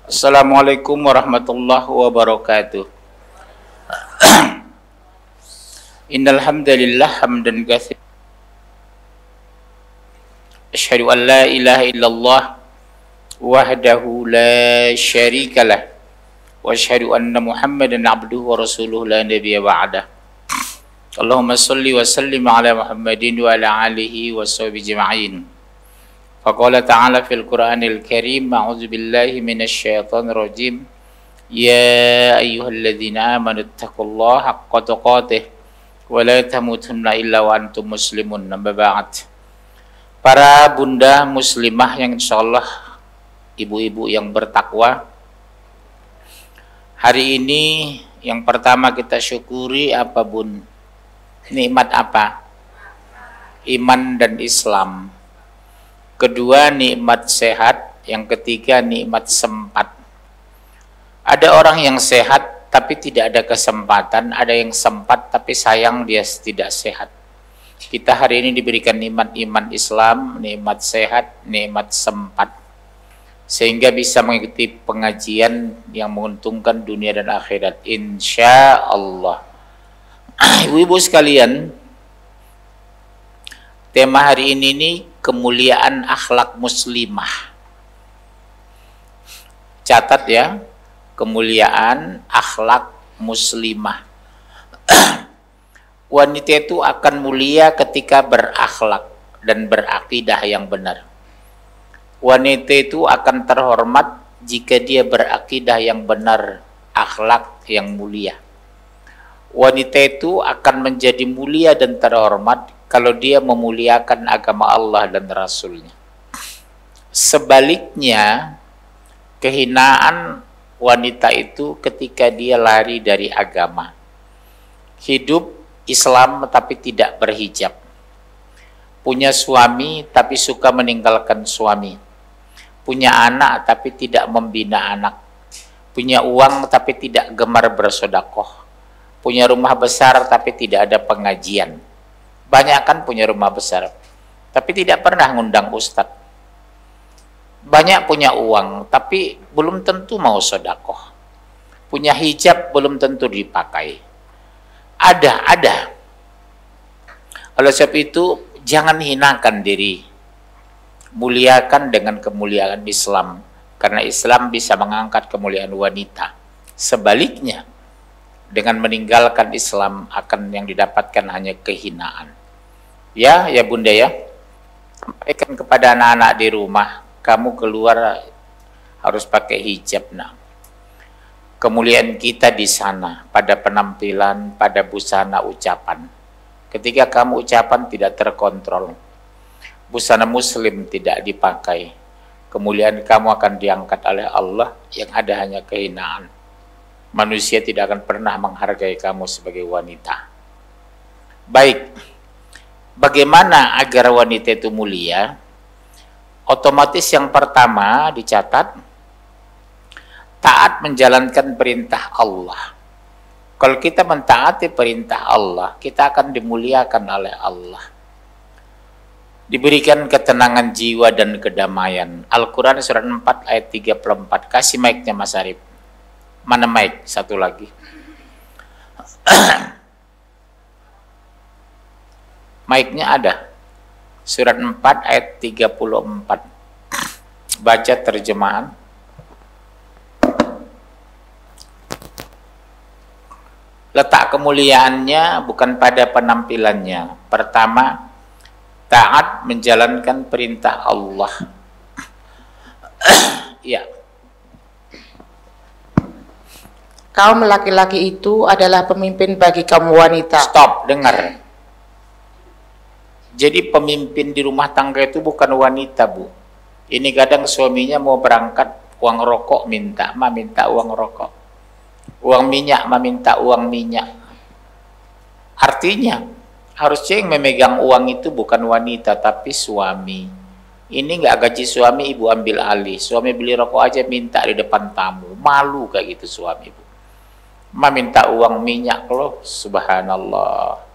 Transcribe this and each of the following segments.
Assalamualaikum warahmatullahi wabarakatuh. Innal hamdalillah hamdan katsiran. Asyhadu an la ilaha illallah wahdahu la syarikalah wa asyhadu anna Muhammadan abduhu wa rasuluhu la nabiyya ba'dah. Allahumma shalli wa sallim ala Muhammadin wa ala alihi wa sahbihi ajma'in. Faqala ta'ala fil Qur'anil Karim, a'udzu billahi minasy syaithanir rajim. Ya ayyuhalladzina amanu taqullaha haqqa tuqatih wa la tamutunna illa wa antum muslimun. Amma ba'd. Para bunda muslimah yang insyaallah ibu-ibu yang bertakwa, hari ini yang pertama kita syukuri apa bun? Nikmat apa? Iman dan Islam. Kedua, nikmat sehat. Yang ketiga, nikmat sempat. Ada orang yang sehat tapi tidak ada kesempatan, ada yang sempat tapi sayang dia tidak sehat. Kita hari ini diberikan nikmat iman Islam, nikmat sehat, nikmat sempat, sehingga bisa mengikuti pengajian yang menguntungkan dunia dan akhirat, insya Allah. Ibu-ibu sekalian, tema hari ini nih kemuliaan akhlak muslimah. Catat ya, kemuliaan akhlak muslimah. Wanita itu akan mulia ketika berakhlak dan berakidah yang benar. Wanita itu akan terhormat jika dia berakidah yang benar, akhlak yang mulia. Wanita itu akan menjadi mulia dan terhormat kalau dia memuliakan agama Allah dan Rasulnya. Sebaliknya, kehinaan wanita itu ketika dia lari dari agama. Hidup Islam tapi tidak berhijab. Punya suami tapi suka meninggalkan suami. Punya anak tapi tidak membina anak. Punya uang tapi tidak gemar bersedekah. Punya rumah besar tapi tidak ada pengajian. Banyak kan punya rumah besar, tapi tidak pernah ngundang ustadz. Banyak punya uang, tapi belum tentu mau sedekah. Punya hijab belum tentu dipakai. Ada. Oleh sebab itu, jangan hinakan diri. Muliakan dengan kemuliaan Islam, karena Islam bisa mengangkat kemuliaan wanita. Sebaliknya, dengan meninggalkan Islam akan yang didapatkan hanya kehinaan. Ya bunda ya, sampaikan kepada anak-anak di rumah, kamu keluar harus pakai hijab. Nah, kemuliaan kita di sana pada penampilan, pada busana ucapan. Ketika kamu ucapan tidak terkontrol, busana muslim tidak dipakai, kemuliaan kamu akan diangkat oleh Allah, yang ada hanya kehinaan. Manusia tidak akan pernah menghargai kamu sebagai wanita. Baik, bagaimana agar wanita itu mulia? Otomatis yang pertama dicatat, taat menjalankan perintah Allah. Kalau kita mentaati perintah Allah, kita akan dimuliakan oleh Allah. Diberikan ketenangan jiwa dan kedamaian. Al-Quran surat 4 ayat 34. Kasih mic-nya Mas Arif. Mana mic? Satu lagi. Mic-nya ada. Surat 4 ayat 34. Baca terjemahan. Letak kemuliaannya bukan pada penampilannya. Pertama, taat menjalankan perintah Allah. Ya. Kaum laki-laki itu adalah pemimpin bagi kaum wanita. Stop, dengar. Jadi pemimpin di rumah tangga itu bukan wanita, Bu. Ini kadang suaminya mau berangkat, uang rokok minta uang rokok. Uang minyak minta uang minyak. Artinya, harusnya yang memegang uang itu bukan wanita, tapi suami. Ini nggak gaji suami, ibu ambil alih. Suami beli rokok aja minta di depan tamu. Malu kayak gitu suami, Bu. Minta uang minyak loh, subhanallah.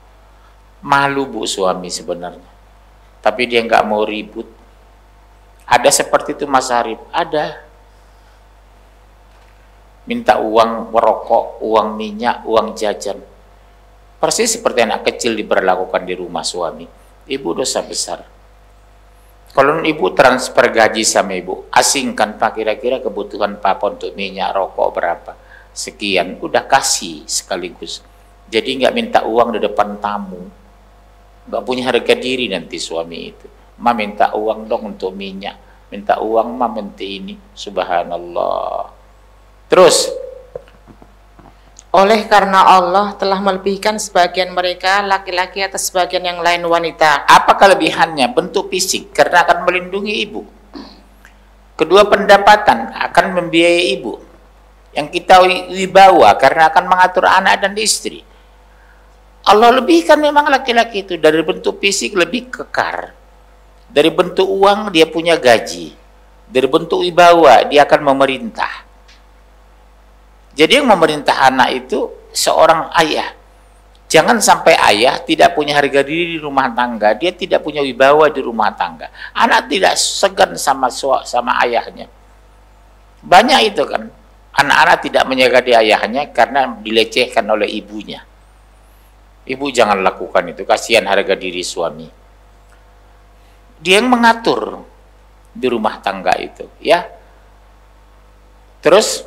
Malu Bu suami sebenarnya. Tapi dia nggak mau ribut. Ada seperti itu Mas Arif? Ada. minta uang merokok, uang minyak, uang jajan. Persis seperti anak kecil diperlakukan di rumah suami. Ibu dosa besar. Kalau ibu transfer gaji sama ibu, asingkan Pak, kira-kira kebutuhan Papa untuk minyak, rokok berapa? Sekian, udah kasih sekaligus. Jadi nggak minta uang di depan tamu. Nggak punya harga diri nanti suami itu. Ma minta uang dong untuk minyak. Minta uang, ma minta ini. Subhanallah. Terus. Oleh karena Allah telah melebihkan sebagian mereka laki-laki atas sebagian yang lain wanita. Apa kelebihannya? Bentuk fisik, karena akan melindungi ibu. Kedua, pendapatan akan membiayai ibu. Yang kita wibawa karena akan mengatur anak dan istri. Allah lebihkan memang laki-laki itu dari bentuk fisik lebih kekar. Dari bentuk uang dia punya gaji. Dari bentuk wibawa dia akan memerintah. Jadi yang memerintah anak itu seorang ayah. Jangan sampai ayah tidak punya harga diri di rumah tangga, dia tidak punya wibawa di rumah tangga. Anak tidak segan sama ayahnya. Banyak itu kan. Anak-anak tidak menjaga di ayahnya karena dilecehkan oleh ibunya. Ibu jangan lakukan itu, kasihan harga diri suami. Dia yang mengatur di rumah tangga itu, ya. Terus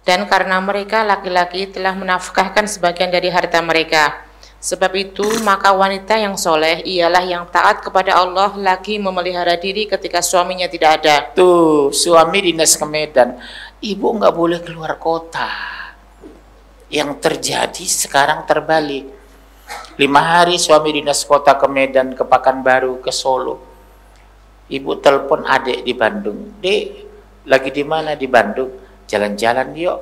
Dan karena mereka laki-laki telah menafkahkan sebagian dari harta mereka. Sebab itu maka wanita yang soleh ialah yang taat kepada Allah lagi memelihara diri ketika suaminya tidak ada. Tuh, suami dinas ke Medan, ibu nggak boleh keluar kota. Yang terjadi sekarang terbalik. 5 hari suami dinas kota ke Medan, ke Pekanbaru, ke Solo. Ibu telepon adik di Bandung, "Dek, lagi di mana?" "Di Bandung." "Jalan-jalan yuk."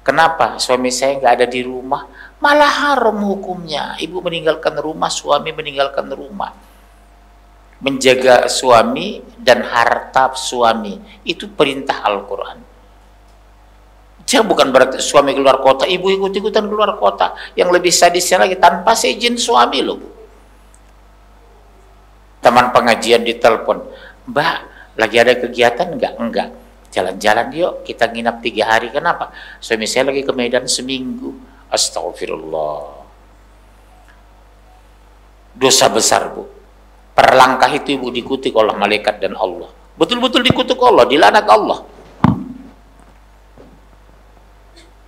"Kenapa?" "Suami saya nggak ada di rumah." Malah haram hukumnya. Ibu meninggalkan rumah, suami meninggalkan rumah. Menjaga suami dan harta suami itu perintah Al-Quran. Jangan, bukan berarti suami keluar kota, ibu ikut-ikutan keluar kota. Yang lebih sadisnya lagi tanpa seizin suami loh, Bu. Teman pengajian ditelepon, "Mbak, lagi ada kegiatan enggak?" "Enggak." "Jalan-jalan yuk, kita nginap 3 hari. "Kenapa?" "Suami saya lagi ke Medan seminggu." Astagfirullah. Dosa besar, Bu. Per langkah itu ibu dikutuk oleh malaikat dan Allah. Betul-betul dikutuk Allah, dilaknat Allah.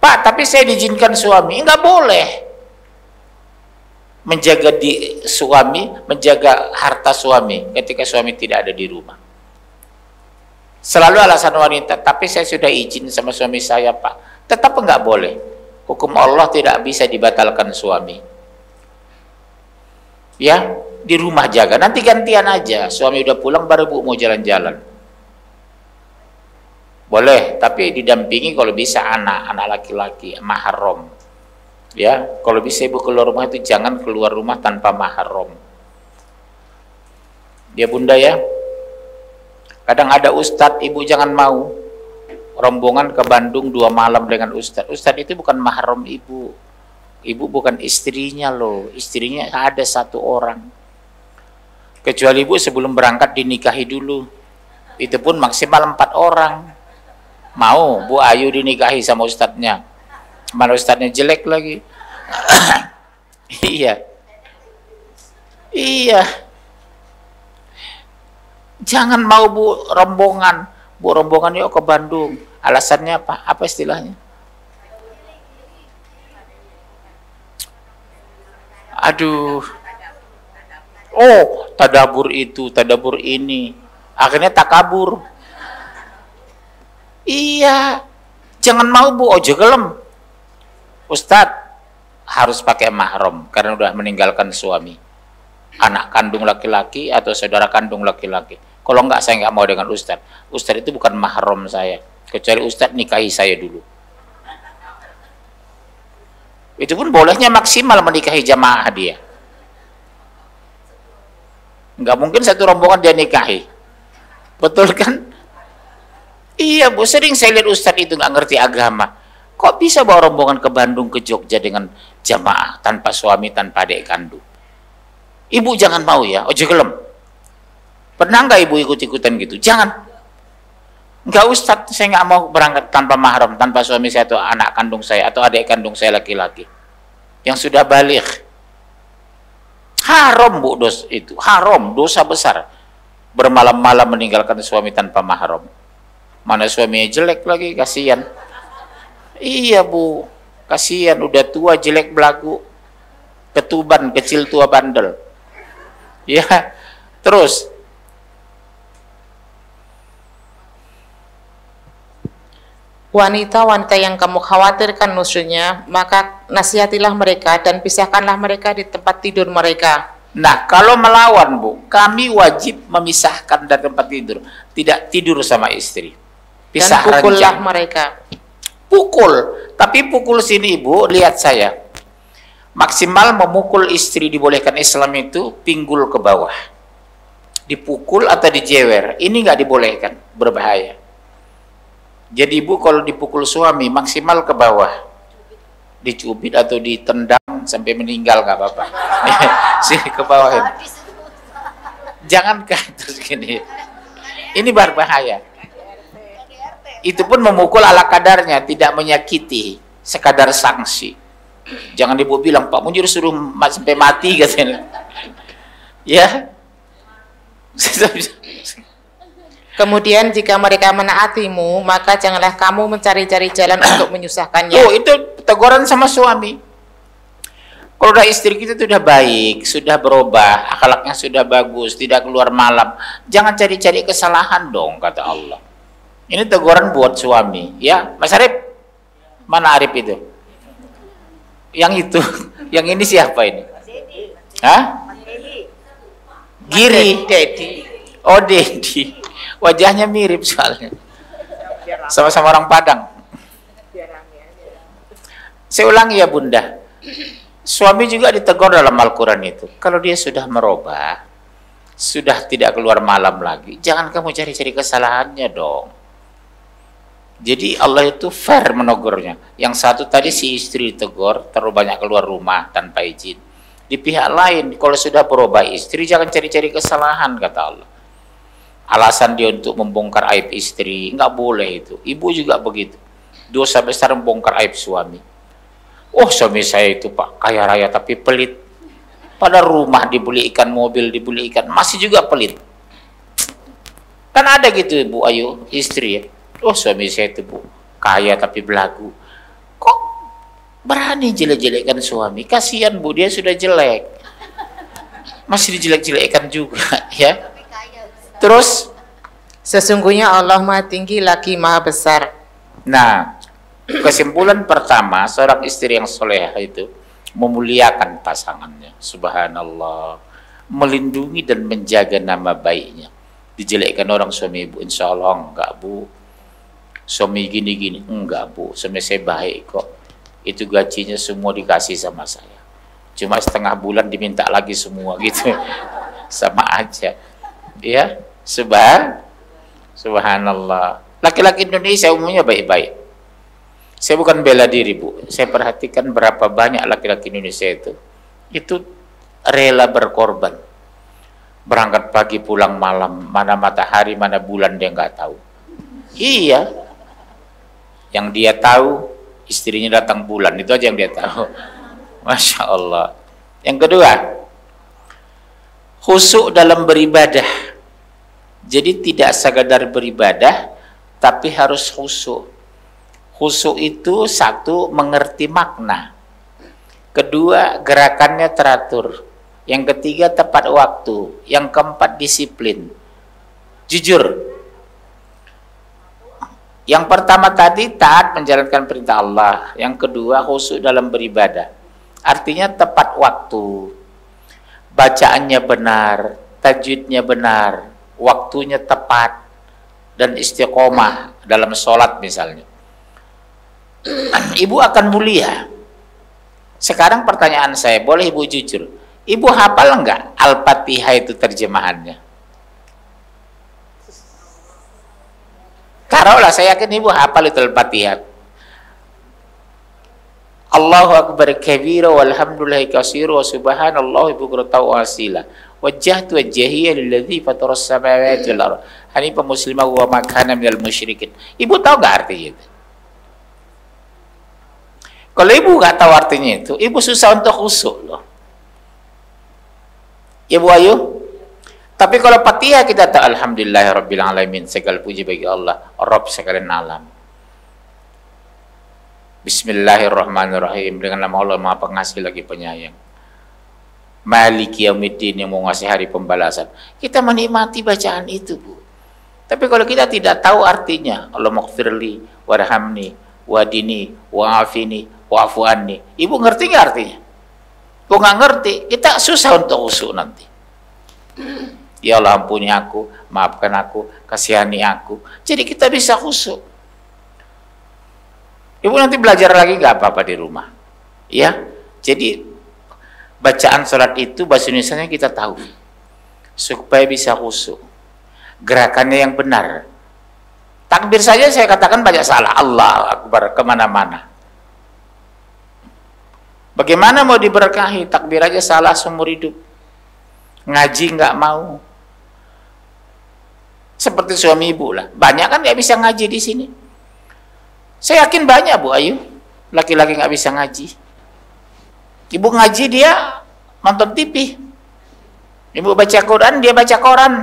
"Pak, tapi saya diizinkan suami." Enggak boleh. Menjaga suami, menjaga harta suami ketika suami tidak ada di rumah. Selalu alasan wanita, "Tapi saya sudah izin sama suami saya, Pak." Tetap enggak boleh. Hukum Allah tidak bisa dibatalkan suami. Ya, di rumah jaga. Nanti gantian aja. Suami udah pulang baru Bu mau jalan-jalan. Boleh, tapi didampingi kalau bisa anak laki-laki, mahram. Ya, kalau bisa ibu keluar rumah itu jangan keluar rumah tanpa mahram. Dia Bunda ya. Kadang ada ustadz, ibu jangan mau. Rombongan ke Bandung 2 malam dengan ustadz. Ustadz itu bukan mahram ibu. Ibu bukan istrinya loh. Istrinya ada 1 orang. Kecuali ibu sebelum berangkat dinikahi dulu. Itu pun maksimal 4 orang. Mau Bu Ayu dinikahi sama ustadznya? Mana ustadznya jelek lagi. Iya. Iya. Jangan mau Bu rombongan. Bu rombongan yuk ke Bandung. Alasannya apa? Apa istilahnya? Aduh. Oh, tadabur itu, tadabur ini. Akhirnya takabur. Iya. Jangan mau Bu, ojo gelem. Ustadz harus pakai mahram karena udah meninggalkan suami. Anak kandung laki-laki atau saudara kandung laki-laki. Kalau enggak, saya enggak mau dengan ustadz. Ustadz itu bukan mahram saya. Kecuali ustadz nikahi saya dulu. Itu pun bolehnya maksimal menikahi jamaah dia. Enggak mungkin satu rombongan dia nikahi. Betul kan? Iya Bu, sering saya lihat ustadz itu enggak ngerti agama. Kok bisa bawa rombongan ke Bandung, ke Jogja dengan jamaah, tanpa suami, tanpa adik kandung? Ibu jangan mau ya, ojo gelem. Pernah nggak ibu ikut-ikutan gitu? Jangan. Enggak Ustadz, saya nggak mau berangkat tanpa mahram, tanpa suami saya atau anak kandung saya atau adik kandung saya laki-laki yang sudah baligh. Haram bu, itu haram, dosa besar. Bermalam-malam meninggalkan suami tanpa mahram. Mana suaminya jelek lagi, kasihan. Iya bu, kasihan, udah tua jelek belagu, ketuban, kecil tua bandel. Ya, terus wanita-wanita yang kamu khawatirkan nusyuznya, maka nasihatilah mereka dan pisahkanlah mereka di tempat tidur mereka. Nah, kalau melawan bu, kami wajib memisahkan dari tempat tidur, tidak tidur sama istri. Pisah Dan pukullah ranjang. mereka. Pukul, tapi pukul sini ibu, lihat saya. Maksimal memukul istri dibolehkan Islam itu pinggul ke bawah. Dipukul atau dijewer, ini nggak dibolehkan, berbahaya. Jadi ibu kalau dipukul suami maksimal ke bawah, dicubit atau ditendang sampai meninggal nggak apa-apa. Sini ke bawah ini. Jangan ke atas gini. Ini berbahaya. Itu pun memukul ala kadarnya, tidak menyakiti, sekadar sanksi. Jangan ibu bilang Pak Munjir suruh sampai mati katanya. Ya. Kemudian jika mereka menaatimu, maka janganlah kamu mencari-cari jalan untuk menyusahkannya. Oh, itu teguran sama suami. Kalau udah istri kita sudah baik, sudah berubah, akhlaknya sudah bagus, tidak keluar malam, jangan cari-cari kesalahan dong, kata Allah. Ini teguran buat suami, ya. Mas Arif, mana Arif itu? Yang itu, yang ini siapa ini? Hah? Giri. Dedi. Oh, Dedi. Wajahnya mirip soalnya. Sama-sama orang Padang. Saya ulangi ya Bunda. Suami juga ditegur dalam Al-Quran itu. Kalau dia sudah merubah, sudah tidak keluar malam lagi, jangan kamu cari-cari kesalahannya dong. Jadi Allah itu fair menegurnya. Yang satu tadi si istri ditegur, terlalu banyak keluar rumah tanpa izin. Di pihak lain, kalau sudah berubah istri, jangan cari-cari kesalahan, kata Allah. Alasan dia untuk membongkar aib istri, nggak boleh itu. Ibu juga begitu. Dosa besar membongkar aib suami. Oh, suami saya itu Pak, kaya raya tapi pelit. Pada rumah dibeli ikan, mobil dibeli ikan, masih juga pelit. Kan ada gitu Bu Ayu, istri ya. Oh, suami saya itu Bu, kaya tapi belagu. Kok berani jelek-jelekkan suami? Kasihan Bu, dia sudah jelek. Masih dijelek-jelekkan juga, ya. Terus, sesungguhnya Allah Maha Tinggi lagi Maha Besar. nah, kesimpulan pertama, seorang istri yang solehah itu memuliakan pasangannya, subhanallah, melindungi dan menjaga nama baiknya. Dijelekkan orang suami ibu, insya Allah enggak Bu, suami gini-gini, enggak Bu, suami saya baik kok, itu gajinya semua dikasih sama saya, cuma setengah bulan diminta lagi semua gitu. Sama aja ya. Subhanallah. Laki-laki Indonesia umumnya baik-baik. Saya bukan bela diri Bu, saya perhatikan berapa banyak laki-laki Indonesia itu rela berkorban, berangkat pagi pulang malam, mana matahari mana bulan dia nggak tahu. Iya, yang dia tahu istrinya datang bulan, itu aja yang dia tahu. Masya Allah. Yang kedua, khusyuk dalam beribadah. Jadi tidak sekadar beribadah, tapi harus khusyuk. Khusyuk itu satu, mengerti makna. Kedua, gerakannya teratur. Yang ketiga, tepat waktu. Yang keempat, disiplin. Jujur. Yang pertama tadi, taat menjalankan perintah Allah. Yang kedua, khusyuk dalam beribadah. Artinya tepat waktu. Bacaannya benar, tajwidnya benar, waktunya tepat, dan istiqomah dalam sholat misalnya. Ibu akan mulia. Sekarang pertanyaan saya, boleh ibu jujur, ibu hafal enggak Al-Fatihah itu terjemahannya? Taruhlah, saya yakin ibu hafal itu Al-Fatihah. Allahu Akbar kabira walhamdulillahi katsira wa subhanallahi bukratan wa asila wajjahtu wajhiya lilladzi fataras samawati wal ardh hanifan musliman wa ma kana minal musyrikin. Ibu tahu nggak artinya itu? Kalau ibu nggak tahu artinya itu, ibu susah untuk khusyuk loh. Ya Bu Ayu? Tapi kalau Fatihah kita tahu alhamdulillahirabbil alamin, segala puji bagi Allah, Rabb sekalian alam. Bismillahirrahmanirrahim, dengan nama Allah Maha Pengasih lagi Penyayang. Maliki yaumiddin, yang menguasai hari pembalasan. Kita menikmati bacaan itu, Bu. Tapi kalau kita tidak tahu artinya, Allahummaghfirli warhamni wadini wa'afini wa'fu anni. Ibu ngerti nggak artinya? Ibu nggak ngerti, kita susah untuk khusyuk nanti. Ya Allah, ampuni aku, maafkan aku, kasihani aku. Jadi kita bisa khusyuk. Ibu nanti belajar lagi nggak apa-apa di rumah, ya. Jadi bacaan sholat itu bahasa Indonesianya kita tahu, supaya bisa khusyuk. Gerakannya yang benar. Takbir saja saya katakan banyak salah. Allah Akbar kemana-mana. Bagaimana mau diberkahi? Takbir aja salah seumur hidup. Ngaji nggak mau. Seperti suami ibu lah, banyak kan nggak bisa ngaji di sini. Saya yakin banyak Bu Ayu, laki-laki nggak bisa ngaji. Ibu ngaji dia nonton TV, ibu baca Quran dia baca koran.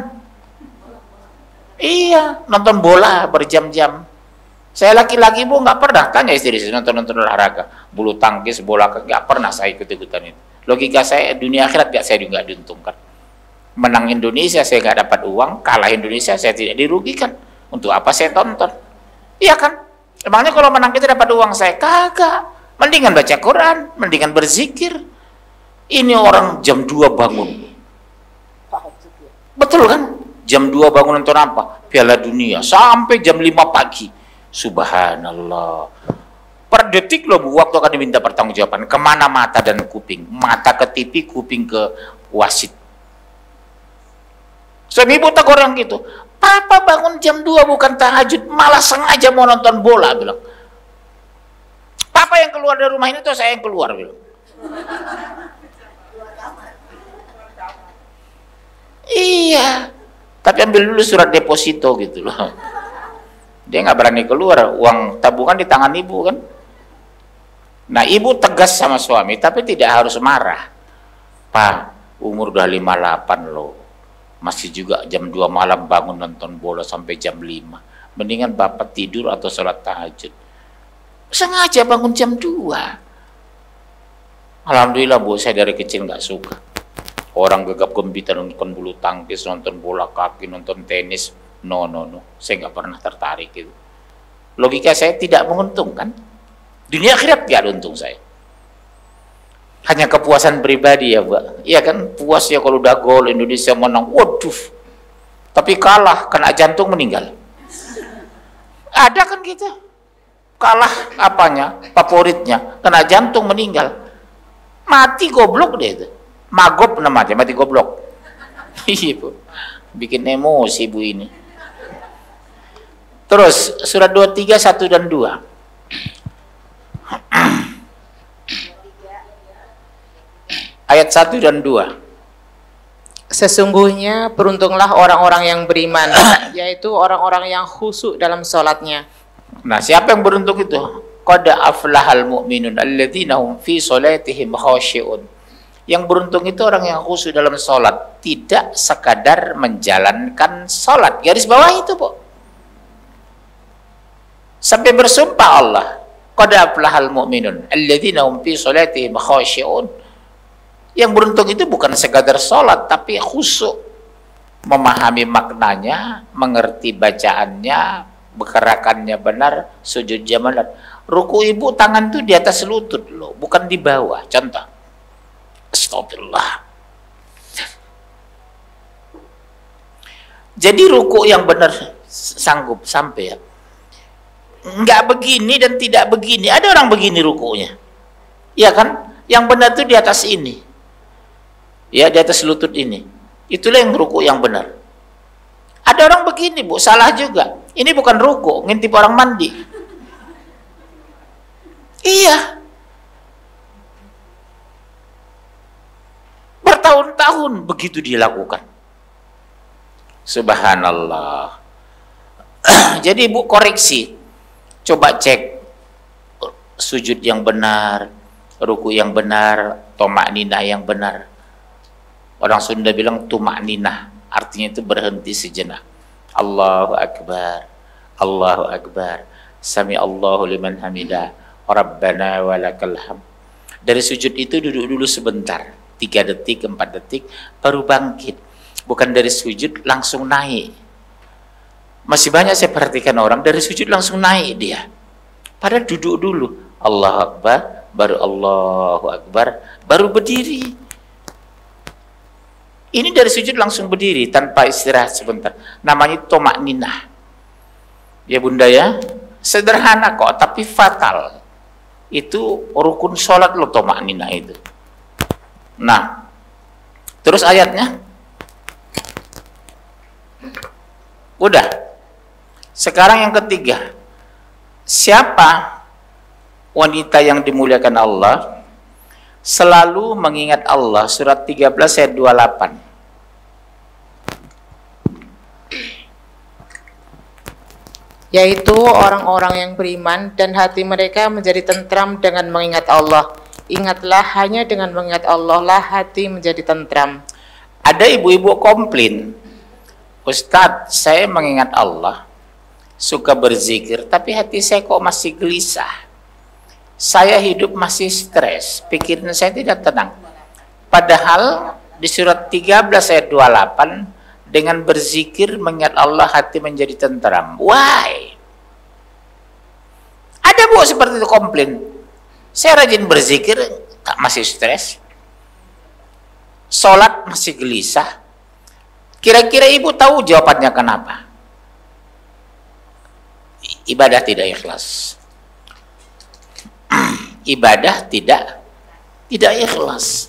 Iya, nonton bola berjam-jam. Saya laki-laki Bu nggak pernah tanya istri saya nonton olahraga, bulu tangkis, bola, nggak pernah saya ikut-ikutan itu. Logika saya dunia akhirat saya juga diuntungkan. Menang Indonesia saya nggak dapat uang, kalah Indonesia saya tidak dirugikan. Untuk apa saya tonton? Iya kan? Emangnya kalau menang kita dapat uang, saya kagak. Mendingan baca Quran, mendingan berzikir. Ini orang jam 2 bangun. Betul kan? Jam 2 bangun nonton apa? Piala Dunia sampai jam 5 pagi. Subhanallah. Per detik loh Bu, waktu akan diminta pertanggungjawaban. Kemana mata dan kuping? Mata ke TV, kuping ke wasit. Suami ibu tegur yang gitu, Papa bangun jam 2 bukan tahajud, malah sengaja mau nonton bola, bilang. Papa yang keluar dari rumah ini tuh saya yang keluar, bilang. Iya, tapi ambil dulu surat deposito gitu loh. Dia nggak berani keluar, uang tabungan di tangan ibu kan. Nah ibu tegas sama suami, tapi tidak harus marah. Pak, umur udah 58 loh. Masih juga jam 2 malam bangun nonton bola sampai jam 5. Mendingan Bapak tidur atau sholat tahajud. Sengaja bangun jam 2. Alhamdulillah Bu, saya dari kecil nggak suka. Orang gegap gempita nonton bulu tangkis, nonton bola kaki, nonton tenis. No. Saya nggak pernah tertarik itu. Logika saya tidak menguntungkan. Dunia akhirat nggak ada untung saya. Hanya kepuasan pribadi ya Pak. Iya kan, puas ya kalau udah gol Indonesia menang, waduh. Tapi kalah, kena jantung meninggal. Ada kan gitu. Kalah apanya? Favoritnya, kena jantung meninggal. Mati goblok deh itu. Magop namanya, mati goblok. Iya Bu. Bikin emosi Bu ini. Terus surat 23 1 dan 2. Ayat 1 dan 2. Sesungguhnya beruntunglah orang-orang yang beriman, yaitu orang-orang yang khusyuk dalam sholatnya. Nah, siapa yang beruntung itu? Qad aflahal mu'minun alladzina hum fi sholatihim khashi'un. Yang beruntung itu orang yang khusyuk dalam sholat, tidak sekadar menjalankan sholat. Garis bawah itu, Bu. Sampai bersumpah Allah, qad aflahal mu'minun alladzina hum fi sholatihim khashi'un. Yang beruntung itu bukan sekadar sholat, tapi khusyuk, memahami maknanya, mengerti bacaannya, gerakannya benar, sujudnya benar. Ruku ibu tangan itu di atas lutut loh, bukan di bawah. Contoh, astagfirullah. Jadi ruku yang benar sanggup sampai ya. Nggak begini dan tidak begini. Ada orang begini rukunya, ya kan? Yang benar itu di atas ini. Ya, di atas lutut ini. Itulah yang ruku yang benar. Ada orang begini Bu, salah juga. Ini bukan ruku, ngintip orang mandi. Iya. bertahun-tahun begitu dilakukan. Subhanallah. Jadi ibu koreksi, coba cek sujud yang benar, ruku yang benar, tomakninah yang benar. Orang Sunda bilang tumakninah, artinya itu berhenti sejenak. Allahu Akbar, Allahu Akbar, Sami Allahu liman hamidah, Rabbana walakal hamd. Dari sujud itu duduk dulu sebentar, 3 detik, 4 detik, baru bangkit. Bukan dari sujud langsung naik. Masih banyak saya perhatikan orang dari sujud langsung naik dia. Padahal duduk dulu. Allahu Akbar, baru Allahu Akbar, baru berdiri. Ini dari sujud langsung berdiri tanpa istirahat sebentar. Namanya tomakninah. Ya bunda ya, sederhana kok, tapi fatal. Itu rukun sholat loh tomakninah itu. Nah, terus ayatnya. Udah. Sekarang yang ketiga, siapa wanita yang dimuliakan Allah selalu mengingat Allah? Surat 13 ayat 28. Yaitu orang-orang yang beriman dan hati mereka menjadi tentram dengan mengingat Allah. Ingatlah, hanya dengan mengingat Allah lah hati menjadi tentram. Ada ibu-ibu komplain, Ustadz, saya mengingat Allah, suka berzikir, tapi hati saya kok masih gelisah. Saya hidup masih stres, pikiran saya tidak tenang. Padahal di surat 13 ayat 28, dengan berzikir mengingat Allah hati menjadi tenteram. Why? Ada bu seperti itu komplain. Saya rajin berzikir, masih stres. Sholat masih gelisah. Kira-kira ibu tahu jawabannya kenapa? Ibadah tidak ikhlas. Ibadah tidak ikhlas.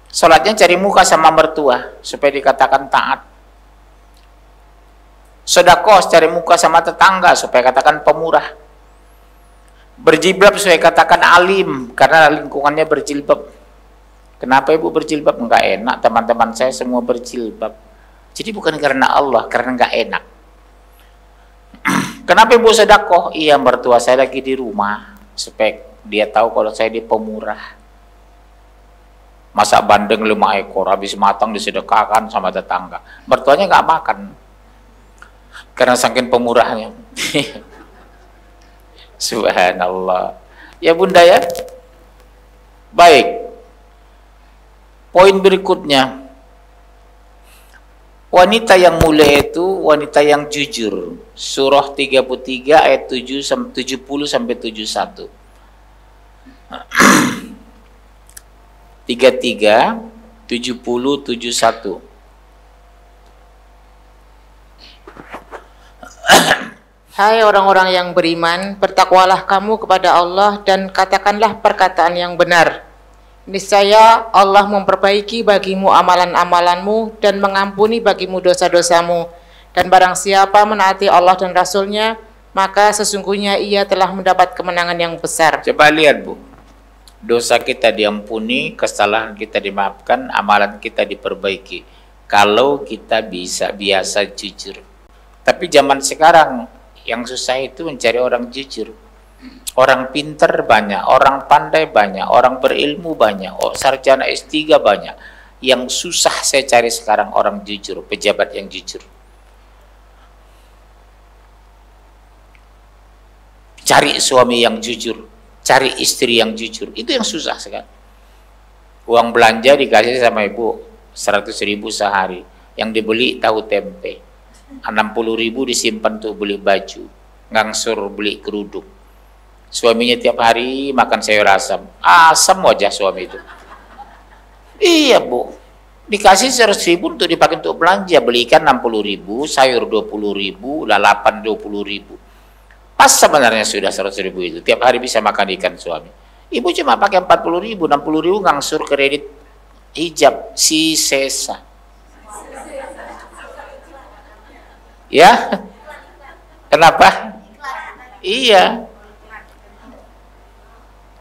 Sholatnya cari muka sama mertua supaya dikatakan taat. Sedekah cari muka sama tetangga supaya katakan pemurah. Berjilbab supaya katakan alim karena lingkungannya berjilbab. Kenapa ibu berjilbab? Enggak enak, teman-teman saya semua berjilbab. Jadi bukan karena Allah, karena enggak enak. Kenapa ibu sedekah? Iya, mertua saya lagi di rumah supaya dia tahu kalau saya di pemurah. Masak bandeng 5 ekor habis matang disedekahkan sama tetangga. Mertuanya nggak makan karena saking pemurahnya. Subhanallah. Ya bunda ya. Baik. Poin berikutnya. Wanita yang mulia itu wanita yang jujur. Surah 33 ayat 70 sampai 71. 33 70 71. Hai orang-orang yang beriman, bertakwalah kamu kepada Allah dan katakanlah perkataan yang benar. Niscaya Allah memperbaiki bagimu amalan-amalanmu dan mengampuni bagimu dosa-dosamu. Dan barang siapa menaati Allah dan Rasulnya, maka sesungguhnya ia telah mendapat kemenangan yang besar. Coba lihat bu, dosa kita diampuni, kesalahan kita dimaafkan, amalan kita diperbaiki. Kalau kita bisa biasa jujur. Tapi zaman sekarang yang susah itu mencari orang jujur. Orang pinter banyak, orang pandai banyak, orang berilmu banyak, sarjana S3 banyak. Yang susah saya cari sekarang orang jujur, pejabat yang jujur. Cari suami yang jujur, cari istri yang jujur, itu yang susah sekarang. Uang belanja dikasih sama ibu 100.000 sehari, yang dibeli tahu tempe, 60.000 disimpan tuh beli baju, ngangsur beli kerudung. Suaminya tiap hari makan sayur asam, asam wajah suami itu. Iya bu, dikasih 100.000 untuk dipakai untuk belanja, beli ikan 60.000, sayur 20.000, lalapan 20.000. Pas sebenarnya sudah 100.000 itu, tiap hari bisa makan ikan suami. Ibu cuma pakai 40.000, 60.000 ngangsur kredit hijab, si sesa. Ya, kenapa? Iya.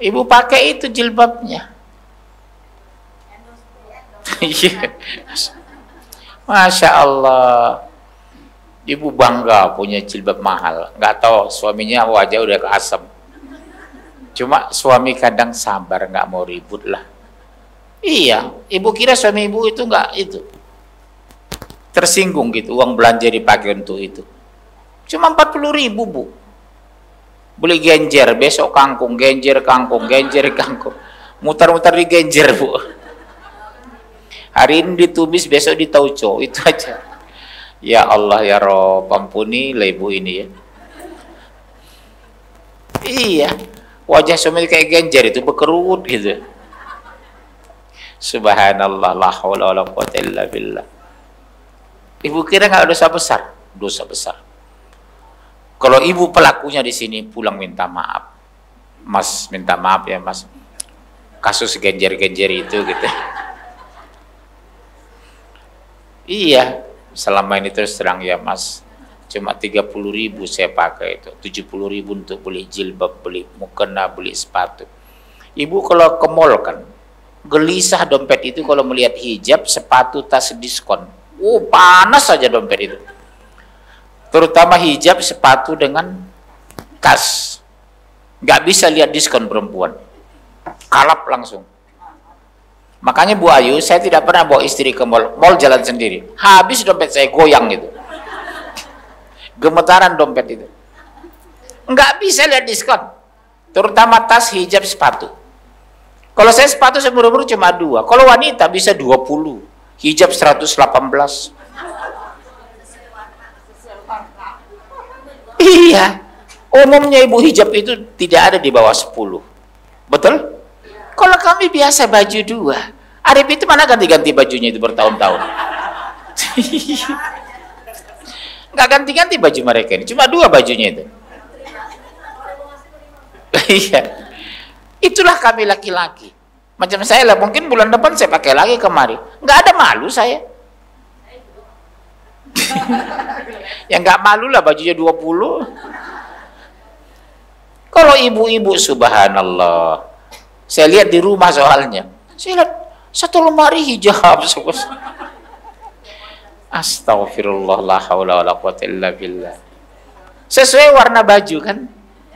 Ibu pakai itu jilbabnya. Iya. Masya Allah. Ibu bangga punya jilbab mahal. Nggak tahu suaminya wajah udah keasam. Cuma suami kadang sabar, nggak mau ribut lah. Iya, ibu kira suami ibu itu nggak itu. Tersinggung gitu, uang belanja dipakai untuk itu. Cuma 40.000 bu. Beli genjer, besok kangkung, genjer kangkung, genjer kangkung. Mutar-mutar di genjer bu. Hari ini ditumis, besok ditauco, itu aja. Ya Allah ya Rob, ampuni lah ibu ini ya. Iya, wajah suami kayak genjer itu berkerut gitu. Subhanallah, la haula wala quwwata illa billah. Ibu kira nggak dosa besar? Dosa besar. Kalau ibu pelakunya di sini pulang minta maaf, Mas minta maaf ya Mas, kasus genjer-genjer itu gitu. Iya, selama ini terus terang ya Mas, cuma 30.000 saya pakai itu, 70.000 untuk beli jilbab, beli mukena, beli sepatu. Ibu kalau ke mall kan, gelisah dompet itu kalau melihat hijab, sepatu, tas diskon. Panas saja dompet itu. Terutama hijab, sepatu dengan tas. Nggak bisa lihat diskon perempuan. Kalap langsung. Makanya Bu Ayu, saya tidak pernah bawa istri ke mall. Mall jalan sendiri. Habis dompet saya goyang gitu. Gemetaran dompet itu. Nggak bisa lihat diskon. Terutama tas, hijab, sepatu. Kalau saya sepatu saya buru-buru cuma 2. Kalau wanita bisa 20. Hijab 118. Iya. Umumnya ibu hijab itu tidak ada di bawah 10. Betul? Kalau kami biasa baju 2. Arif itu mana ganti-ganti bajunya itu bertahun-tahun. Nggak ganti-ganti baju mereka ini. Cuma 2 bajunya itu. Iya. Itulah kami laki-laki. Macam saya lah, mungkin bulan depan saya pakai lagi kemari. Nggak ada malu saya. Ya nggak malu lah bajunya 20. Kalau ibu-ibu subhanallah. Saya lihat di rumah soalnya. Saya lihat satu lemari hijab. Astagfirullah, la haula wala quwwata illa billah. Sesuai warna baju kan.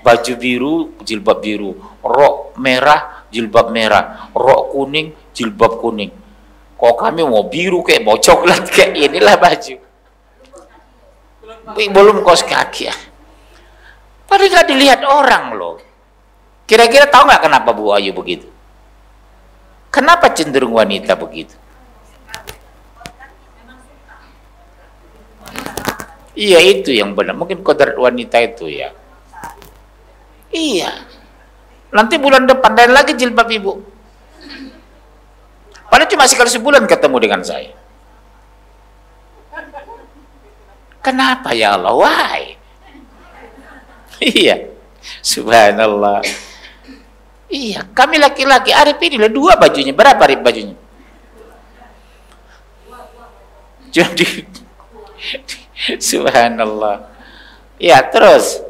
Baju biru, jilbab biru. Rok merah, jilbab merah. Rok kuning, jilbab kuning. Kok kami mau biru kayak mau coklat kayak inilah baju. Belum kaos kaki ya. Padahal nggak dilihat orang loh. Kira-kira tahu nggak kenapa Bu Ayu begitu? Kenapa cenderung wanita begitu? Iya itu yang benar. Mungkin kodrat wanita itu ya. Iya. Nanti bulan depan dan lagi jilbab ibu. Padahal cuma sekali sebulan ketemu dengan saya. Kenapa ya Allah? Why? Iya. Subhanallah. Iya, kami laki-laki. Arif ini lah 2 bajunya. Berapa Arif bajunya? Jadi subhanallah. Ya, terus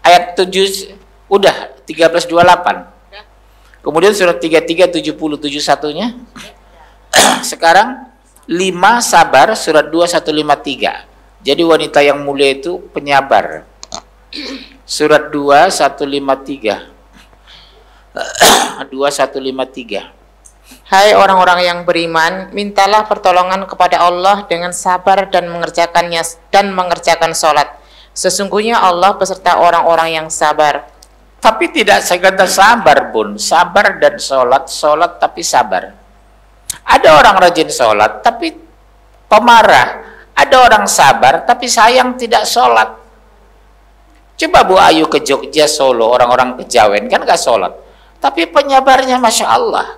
ayat 7 udah 13:28. Kemudian surat 33:70-71-nya. Sekarang 5 sabar, surat 2153. Jadi wanita yang mulia itu penyabar. Surat 2153. 2153. Hai orang-orang yang beriman, mintalah pertolongan kepada Allah dengan sabar dan mengerjakan sholat. Sesungguhnya Allah beserta orang-orang yang sabar. Tapi tidak sekadar sabar pun, sabar dan sholat, sholat tapi sabar. Ada orang rajin sholat tapi pemarah. Ada orang sabar tapi sayang tidak sholat. Coba Bu Ayu ke Jogja, Solo, orang-orang Kejawen kan gak sholat. Tapi penyabarnya Masya Allah.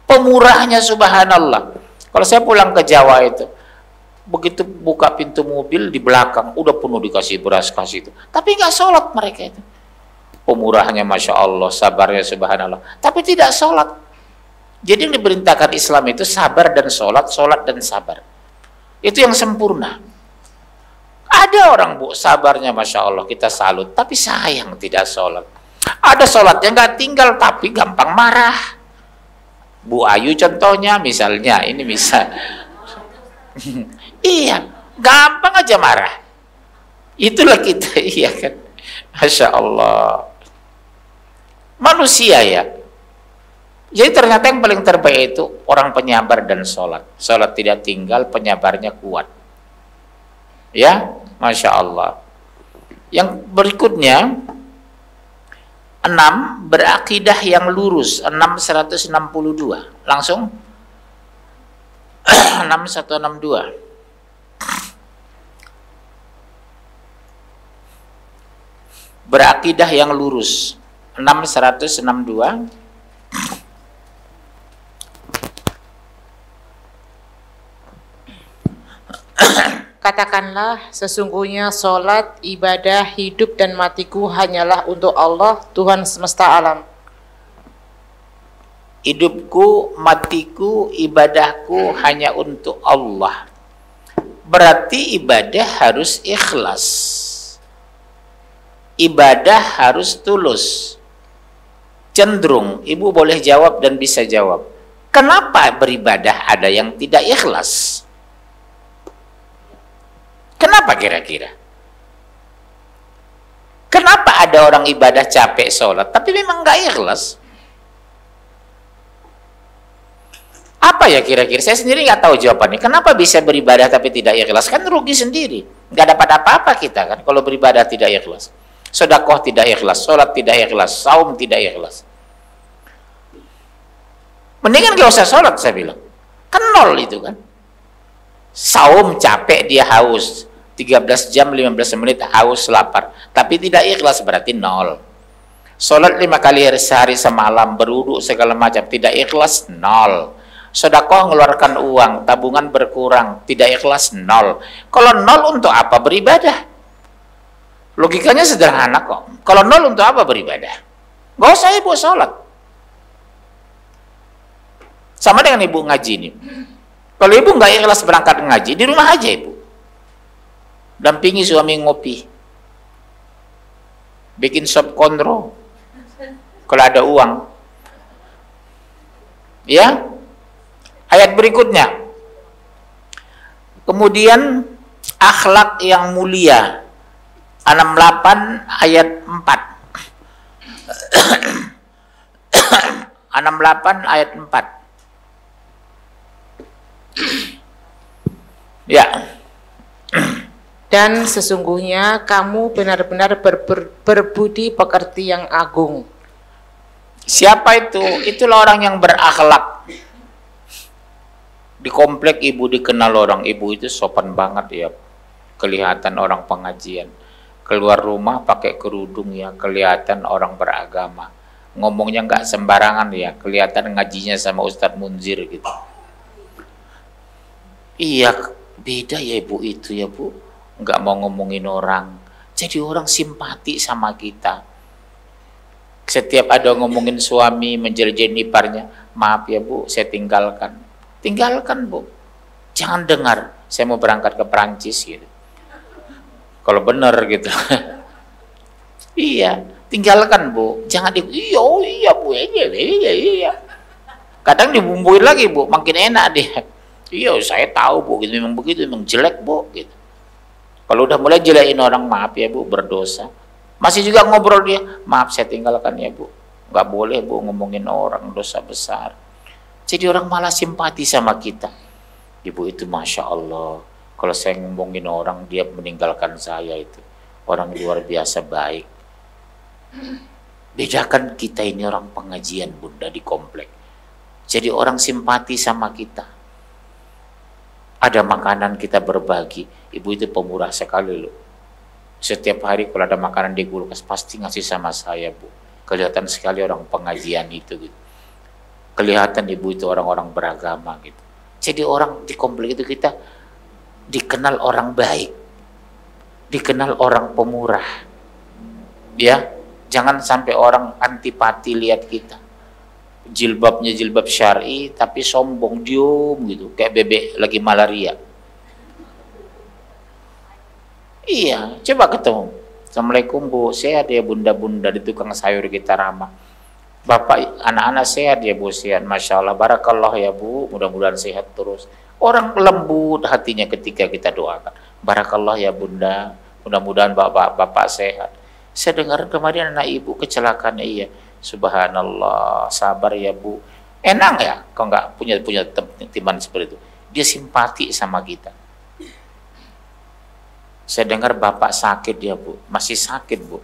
Pemurahnya subhanallah. Kalau saya pulang ke Jawa itu, begitu buka pintu mobil di belakang, udah penuh dikasih beras, kasih itu. Tapi nggak sholat mereka itu. Pemurahnya Masya Allah, sabarnya subhanallah. Tapi tidak sholat. Jadi yang diperintahkan Islam itu sabar dan sholat, sholat dan sabar. Itu yang sempurna. Ada orang Bu, sabarnya Masya Allah, kita salut. Tapi sayang tidak sholat. Ada sholatnya nggak tinggal, tapi gampang marah. Bu Ayu contohnya misalnya, ini bisa. Iya, gampang aja marah. Itulah kita, iya kan. Masya Allah. Manusia ya. Jadi ternyata yang paling terbaik itu orang penyabar dan sholat. Sholat tidak tinggal, penyabarnya kuat. Ya, Masya Allah. Yang berikutnya, 6, berakidah yang lurus. 6.162. Langsung 6162. Berakidah yang lurus. 6.162. Katakanlah, sesungguhnya solat, ibadah, hidup dan matiku hanyalah untuk Allah, Tuhan semesta alam. Hidupku, matiku, ibadahku hanya untuk Allah. Berarti ibadah harus ikhlas. Ibadah harus tulus. Cenderung, ibu boleh jawab dan bisa jawab. Kenapa beribadah ada yang tidak ikhlas? Kenapa kira-kira? Kenapa ada orang ibadah capek sholat, tapi memang nggak ikhlas? Apa ya kira-kira? Saya sendiri nggak tahu jawabannya. Kenapa bisa beribadah tapi tidak ikhlas? Kan rugi sendiri. Nggak dapat apa-apa kita kan kalau beribadah tidak ikhlas. Sedekah tidak ikhlas, sholat tidak ikhlas, saum tidak ikhlas. Mendingan gak usah sholat, saya bilang. Kan nol itu kan. Saum capek, dia haus. 13 jam 15 menit haus lapar, tapi tidak ikhlas berarti nol. Sholat 5 kali sehari semalam, berwudu segala macam, tidak ikhlas, nol. Sedekah mengeluarkan uang, tabungan berkurang, tidak ikhlas, nol. Kalau nol untuk apa beribadah? Logikanya sederhana kok. Kalau nol untuk apa beribadah? Gak usah ibu sholat. Sama dengan ibu ngaji nih. Kalau ibu nggak ikhlas berangkat ngaji, di rumah aja ibu. Dampingi suami ngopi, bikin sop kontrol kalau ada uang. Ya, ayat berikutnya. Kemudian akhlak yang mulia, 68 ayat 4. 68 ayat 4. Ya. Dan sesungguhnya kamu benar-benar berbudi pekerti yang agung. Siapa itu? Itulah orang yang berakhlak. Di komplek ibu dikenal orang, ibu itu sopan banget ya. Kelihatan orang pengajian. Keluar rumah pakai kerudung ya, kelihatan orang beragama. Ngomongnya nggak sembarangan ya, kelihatan ngajinya sama Ustadz Munzir gitu. Iya, beda ya ibu itu ya bu. Nggak mau ngomongin orang, jadi orang simpati sama kita. Setiap ada ngomongin suami menjelajah iparnya, maaf ya bu, saya tinggalkan bu, jangan dengar, saya mau berangkat ke Perancis gitu. Kalau bener gitu. Iya, tinggalkan bu, jangan iya bu, iya. Kadang dibumbuin lagi bu, makin enak dia. Iya, saya tahu bu, gitu, memang begitu, memang jelek bu gitu. Kalau udah mulai jelekin orang, maaf ya bu, berdosa. Masih juga ngobrol dia, maaf saya tinggalkan ya bu. Nggak boleh bu ngomongin orang, dosa besar. Jadi orang malah simpati sama kita. Ibu itu Masya Allah, kalau saya ngomongin orang, dia meninggalkan saya itu. Orang luar biasa baik. Bedakan kita ini orang pengajian bunda di komplek. Jadi orang simpati sama kita. Ada makanan kita berbagi. Ibu itu pemurah sekali loh. Setiap hari kalau ada makanan di kulkas pasti ngasih sama saya bu. Kelihatan sekali orang pengajian itu gitu. Kelihatan ibu itu orang-orang beragama gitu. Jadi orang di komplek itu kita dikenal orang baik, dikenal orang pemurah. Ya, jangan sampai orang antipati lihat kita. Jilbabnya jilbab syar'i tapi sombong, diem gitu, kayak bebek lagi malaria. Iya, coba ketemu. Assalamualaikum bu, saya ada ya bunda-bunda di tukang sayur kita ramah. Bapak, anak-anak sehat ya Bu, sehat, Masya Allah, barakallah ya Bu, mudah-mudahan sehat terus. Orang lembut hatinya ketika kita doakan, barakallah ya Bunda, mudah-mudahan bapak sehat. Saya dengar kemarin anak ibu kecelakaan, iya, subhanallah, sabar ya Bu. Enak ya kalau nggak punya teman seperti itu, dia simpati sama kita. Saya dengar bapak sakit ya Bu, masih sakit Bu,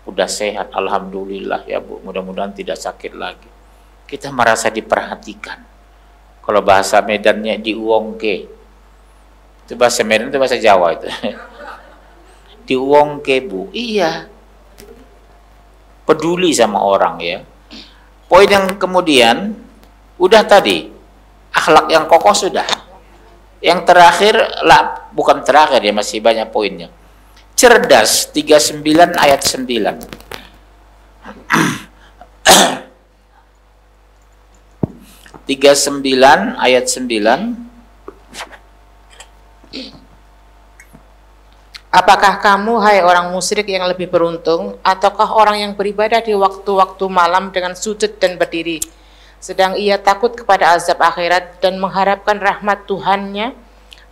udah sehat, alhamdulillah ya Bu, mudah-mudahan tidak sakit lagi. Kita merasa diperhatikan. Kalau bahasa Medannya diuongke, itu bahasa Medan, itu bahasa Jawa itu. Diuongke Bu, iya, peduli sama orang ya. Poin yang kemudian udah tadi, akhlak yang kokoh sudah. Yang terakhir lah, bukan terakhir ya, masih banyak poinnya. Cerdas, 39 ayat 9. 39 ayat 9. Apakah kamu, hai orang musyrik yang lebih beruntung, ataukah orang yang beribadah di waktu-waktu malam dengan sujud dan berdiri, sedang ia takut kepada azab akhirat dan mengharapkan rahmat Tuhannya?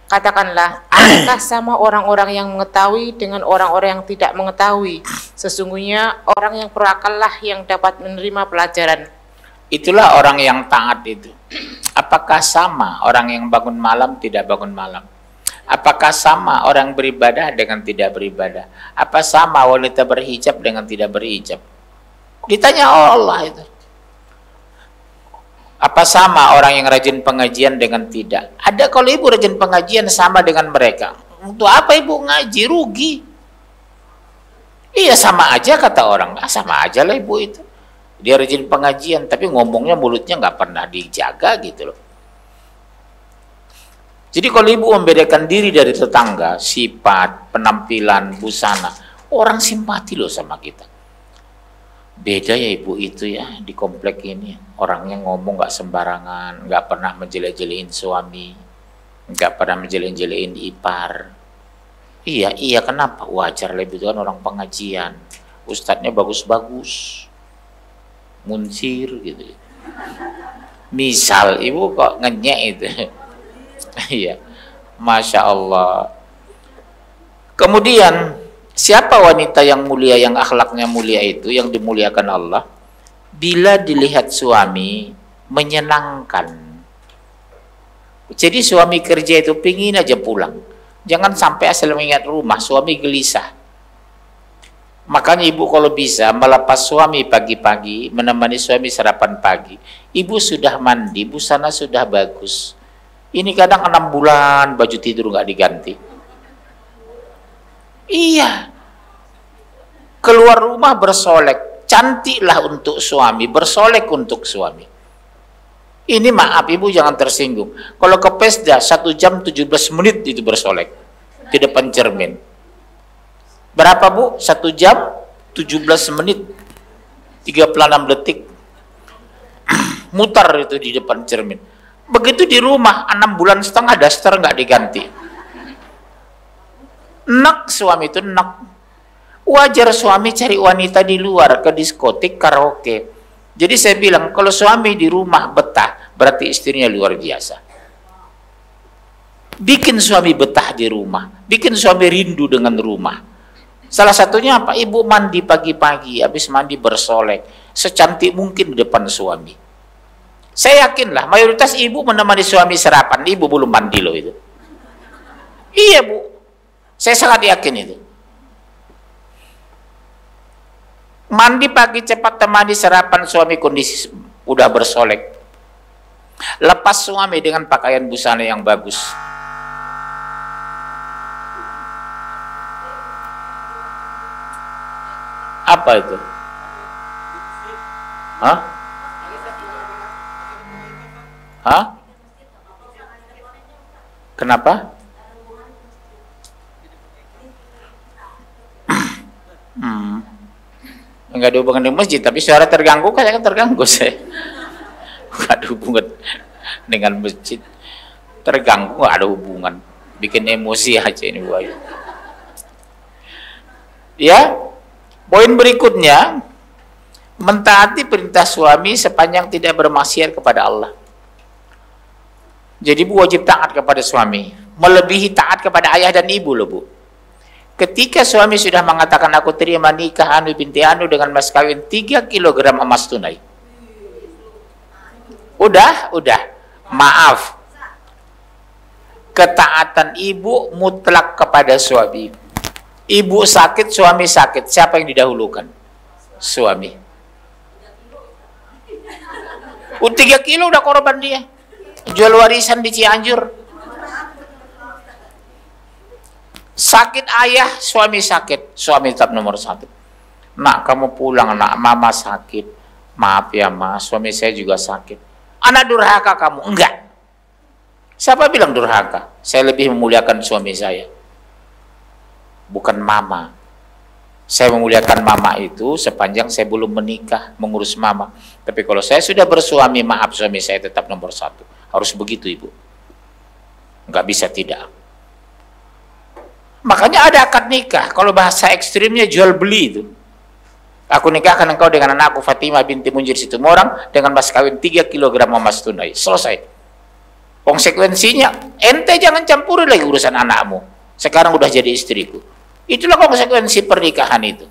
Katakanlah, adakah sama orang-orang yang mengetahui dengan orang-orang yang tidak mengetahui? Sesungguhnya orang yang berakal lah yang dapat menerima pelajaran. Itulah orang yang taat itu. Apakah sama orang yang bangun malam tidak bangun malam? Apakah sama orang beribadah dengan tidak beribadah? Apa sama wanita berhijab dengan tidak berhijab? Ditanya Allah itu. Apa sama orang yang rajin pengajian dengan tidak? Ada kalau ibu rajin pengajian sama dengan mereka. Untuk apa ibu ngaji? Rugi. Iya sama aja kata orang. Sama aja lah ibu itu. Dia rajin pengajian, tapi ngomongnya mulutnya nggak pernah dijaga gitu loh. Jadi kalau ibu membedakan diri dari tetangga, sifat, penampilan, busana, orang simpati loh sama kita. Beda ya ibu itu ya di komplek ini. Orangnya ngomong nggak sembarangan, nggak pernah menjelek-jelekin suami, nggak pernah menjelek-jelekin ipar. Iya kenapa? Wajar lah ibu itu kan orang pengajian. Ustadznya bagus-bagus. Munsir gitu. Misal ibu kok ngenyek itu. Iya. Masya Allah. Kemudian siapa wanita yang mulia, yang akhlaknya mulia itu, yang dimuliakan Allah? Bila dilihat suami menyenangkan. Jadi suami kerja itu pingin aja pulang. Jangan sampai asal mengingat rumah, suami gelisah. Makanya ibu kalau bisa melepas suami pagi-pagi, menemani suami sarapan pagi. Ibu sudah mandi, busana sudah bagus. Ini kadang 6 bulan baju tidur nggak diganti. Iya. Keluar rumah bersolek, cantiklah untuk suami, bersolek untuk suami. Ini maaf ibu jangan tersinggung. Kalau ke Pesda 1 jam 17 menit itu bersolek di depan cermin. Berapa Bu? 1 jam 17 menit 36 detik mutar itu di depan cermin. Begitu di rumah 6 bulan setengah daster nggak diganti. Enak suami itu, enak. Wajar suami cari wanita di luar, ke diskotik, karaoke. Jadi saya bilang kalau suami di rumah betah berarti istrinya luar biasa. Bikin suami betah di rumah, bikin suami rindu dengan rumah. Salah satunya apa? Ibu mandi pagi-pagi, habis mandi bersolek, secantik mungkin di depan suami. Saya yakinlah mayoritas ibu menemani suami sarapan, ibu belum mandi loh itu. Iya Bu, saya sangat yakin itu. Mandi pagi cepat temani sarapan suami kondisi udah bersolek. Lepas suami dengan pakaian busana yang bagus. Apa itu? Hah? Hah? Kenapa? Enggak ada hubungan dengan masjid, tapi suara terganggu, kayaknya kan terganggu saya. Enggak ada hubungan dengan masjid. Terganggu enggak ada hubungan. Bikin emosi aja ini Bu Ayu. Ya. Poin berikutnya, Mentaati perintah suami sepanjang tidak bermaksiat kepada Allah. Jadi Bu wajib taat kepada suami, melebihi taat kepada ayah dan ibu loh Bu. Ketika suami sudah mengatakan aku terima nikah Anu binti Anu dengan mas kawin 3 kilogram emas tunai. Udah, maaf. Ketaatan ibu mutlak kepada suami. Ibu sakit, suami sakit, siapa yang didahulukan? Suami. 3 kilo udah korban dia. Jual warisan di Cianjur. Sakit ayah, suami sakit. Suami tetap nomor 1. Nak, kamu pulang nak, mama sakit. Maaf ya ma, suami saya juga sakit. Anak durhaka kamu? Enggak. Siapa bilang durhaka? Saya lebih memuliakan suami saya. Bukan mama. Saya memuliakan mama itu sepanjang saya belum menikah, mengurus mama. Tapi kalau saya sudah bersuami, maaf, suami saya tetap nomor 1. Harus begitu ibu. Nggak bisa tidak. Makanya ada akad nikah. Kalau bahasa ekstrimnya jual beli itu. Aku nikahkan engkau dengan anakku Fatimah binti Munjir Situmorang dengan mas kawin 3 kg emas tunai. Selesai. Konsekuensinya, ente jangan campuri lagi urusan anakmu. Sekarang udah jadi istriku. Itulah konsekuensi pernikahan itu.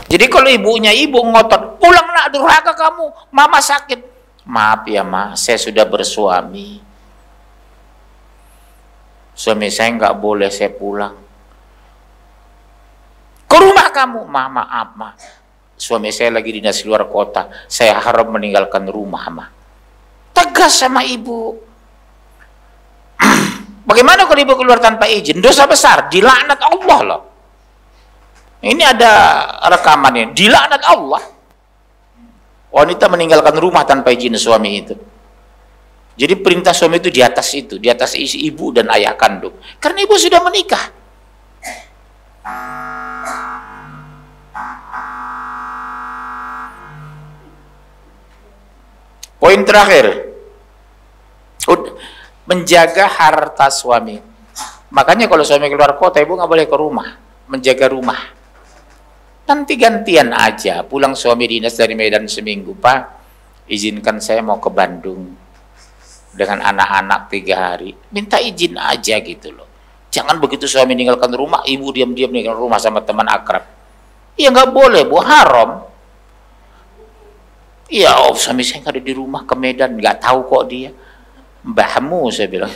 Jadi kalau ibunya ibu ngotot, pulang nak durhaka kamu, mama sakit. Maaf ya ma, saya sudah bersuami. Suami saya nggak boleh saya pulang ke rumah kamu. Ma, maaf ma, suami saya lagi dinas luar kota, saya harap meninggalkan rumah ma. Tegas sama ibu. Bagaimana kalau ibu keluar tanpa izin? Dosa besar, dilaknat Allah loh. Ini ada rekamannya, dilaknat Allah. Wanita meninggalkan rumah tanpa izin suami itu. Jadi perintah suami itu, di atas ibu dan ayah kandung. Karena ibu sudah menikah. Poin terakhir, menjaga harta suami. Makanya kalau suami keluar kota, ibu nggak boleh ke rumah, menjaga rumah. Nanti gantian aja, pulang suami dinas dari Medan seminggu, Pak, izinkan saya mau ke Bandung dengan anak-anak 3 hari. Minta izin aja gitu loh. Jangan begitu suami meninggalkan rumah, ibu diam-diam meninggalkan rumah sama teman akrab. Ya nggak boleh, Bu, haram. Iya, suami saya nggak ada di rumah ke Medan, nggak tahu kok dia. Mbahmu, saya bilang.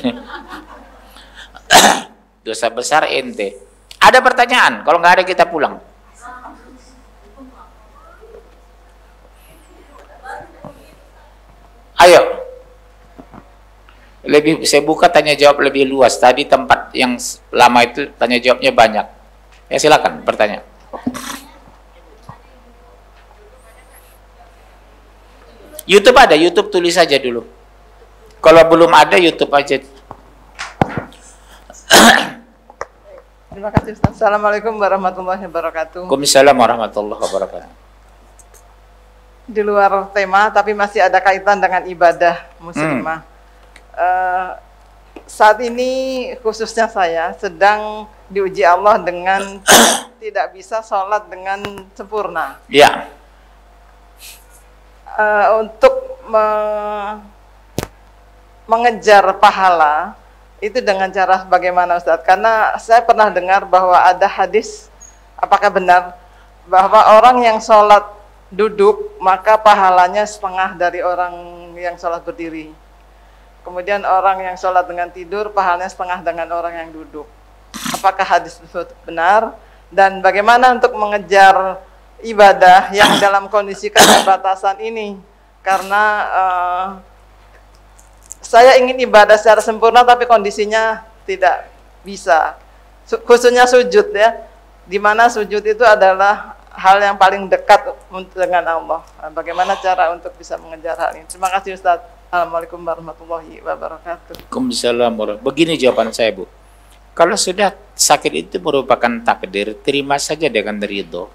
Dosa besar ente. Ada pertanyaan? Kalau nggak ada kita pulang. Ayo. Saya buka tanya jawab lebih luas. Tadi tempat yang lama itu tanya jawabnya banyak. Ya silakan bertanya. YouTube ada, YouTube tulis saja dulu. Kalau belum ada, YouTube aja. Terima kasih Ustaz. Assalamualaikum warahmatullahi wabarakatuh. Waalaikumsalam warahmatullahi wabarakatuh. Di luar tema, tapi masih ada kaitan dengan ibadah muslimah. Saat ini khususnya saya sedang diuji Allah dengan tidak bisa sholat dengan sempurna. Ya. Untuk mengejar pahala itu dengan cara bagaimana Ustaz? Karena saya pernah dengar bahwa ada hadis, apakah benar bahwa orang yang sholat duduk maka pahalanya setengah dari orang yang sholat berdiri. Kemudian orang yang sholat dengan tidur pahalanya setengah dengan orang yang duduk. Apakah hadis tersebut benar? Dan bagaimana untuk mengejar ibadah yang dalam kondisi keterbatasan ini? Karena saya ingin ibadah secara sempurna tapi kondisinya tidak bisa. Khususnya sujud ya. Di mana sujud itu adalah hal yang paling dekat dengan Allah. Bagaimana cara untuk bisa mengejar hal ini? Terima kasih Ustaz. Assalamualaikum warahmatullahi wabarakatuh. Waalaikumsalam warahmatullahi. Begini jawaban saya, Bu. Kalau sudah sakit itu merupakan takdir, terima saja dengan ridho.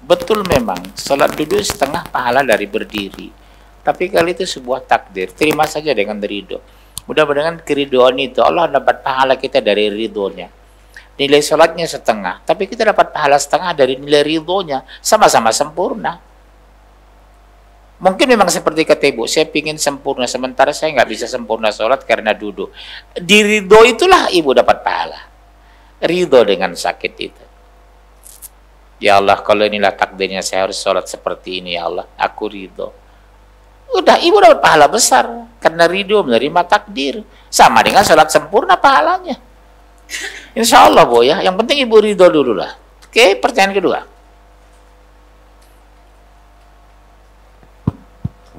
Betul memang, sholat duduk setengah pahala dari berdiri. Tapi kalau itu sebuah takdir, terima saja dengan ridho. Mudah-mudahan keridhoan itu Allah dapat pahala kita dari ridhonya. Nilai sholatnya setengah, tapi kita dapat pahala setengah dari nilai ridhonya. Sama-sama sempurna. Mungkin memang seperti kata ibu, saya ingin sempurna, sementara saya nggak bisa sempurna sholat karena duduk. Di ridho itulah ibu dapat pahala. Ridho dengan sakit itu. Ya Allah, kalau inilah takdirnya saya harus sholat seperti ini, ya Allah, aku ridho. Udah, ibu dapat pahala besar karena ridho menerima takdir. Sama dengan sholat sempurna pahalanya. Insya Allah, Bu, ya. Yang penting ibu ridho dulu lah. Oke, pertanyaan kedua.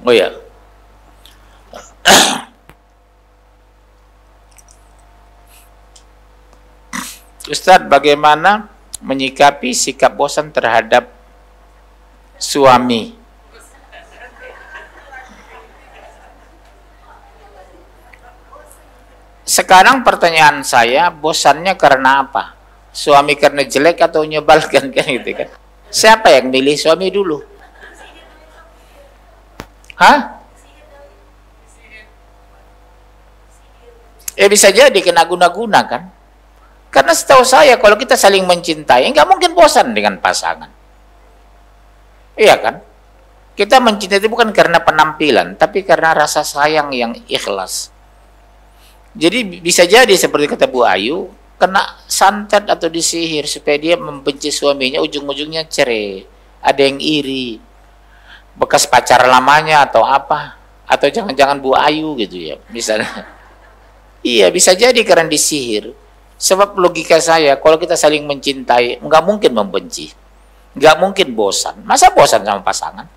Oh ya. Ustadz, bagaimana menyikapi sikap bosan terhadap suami? Sekarang pertanyaan saya, bosannya karena apa? Suami karena jelek atau nyebalkan, kan gitu kan? Siapa yang milih suami dulu? Hah? Bisa jadi kena guna-guna kan? Karena setahu saya kalau kita saling mencintai, nggak mungkin bosan dengan pasangan. Iya kan? Kita mencintai itu bukan karena penampilan, tapi karena rasa sayang yang ikhlas. Jadi bisa jadi seperti kata Bu Ayu, kena santet atau disihir supaya dia membenci suaminya, ujung-ujungnya cerai. Ada yang iri. Bekas pacar lamanya atau apa, atau jangan-jangan Bu Ayu gitu ya misalnya. Iya, bisa jadi karena disihir. Sebab logika saya, kalau kita saling mencintai, nggak mungkin membenci, nggak mungkin bosan. Masa bosan sama pasangan?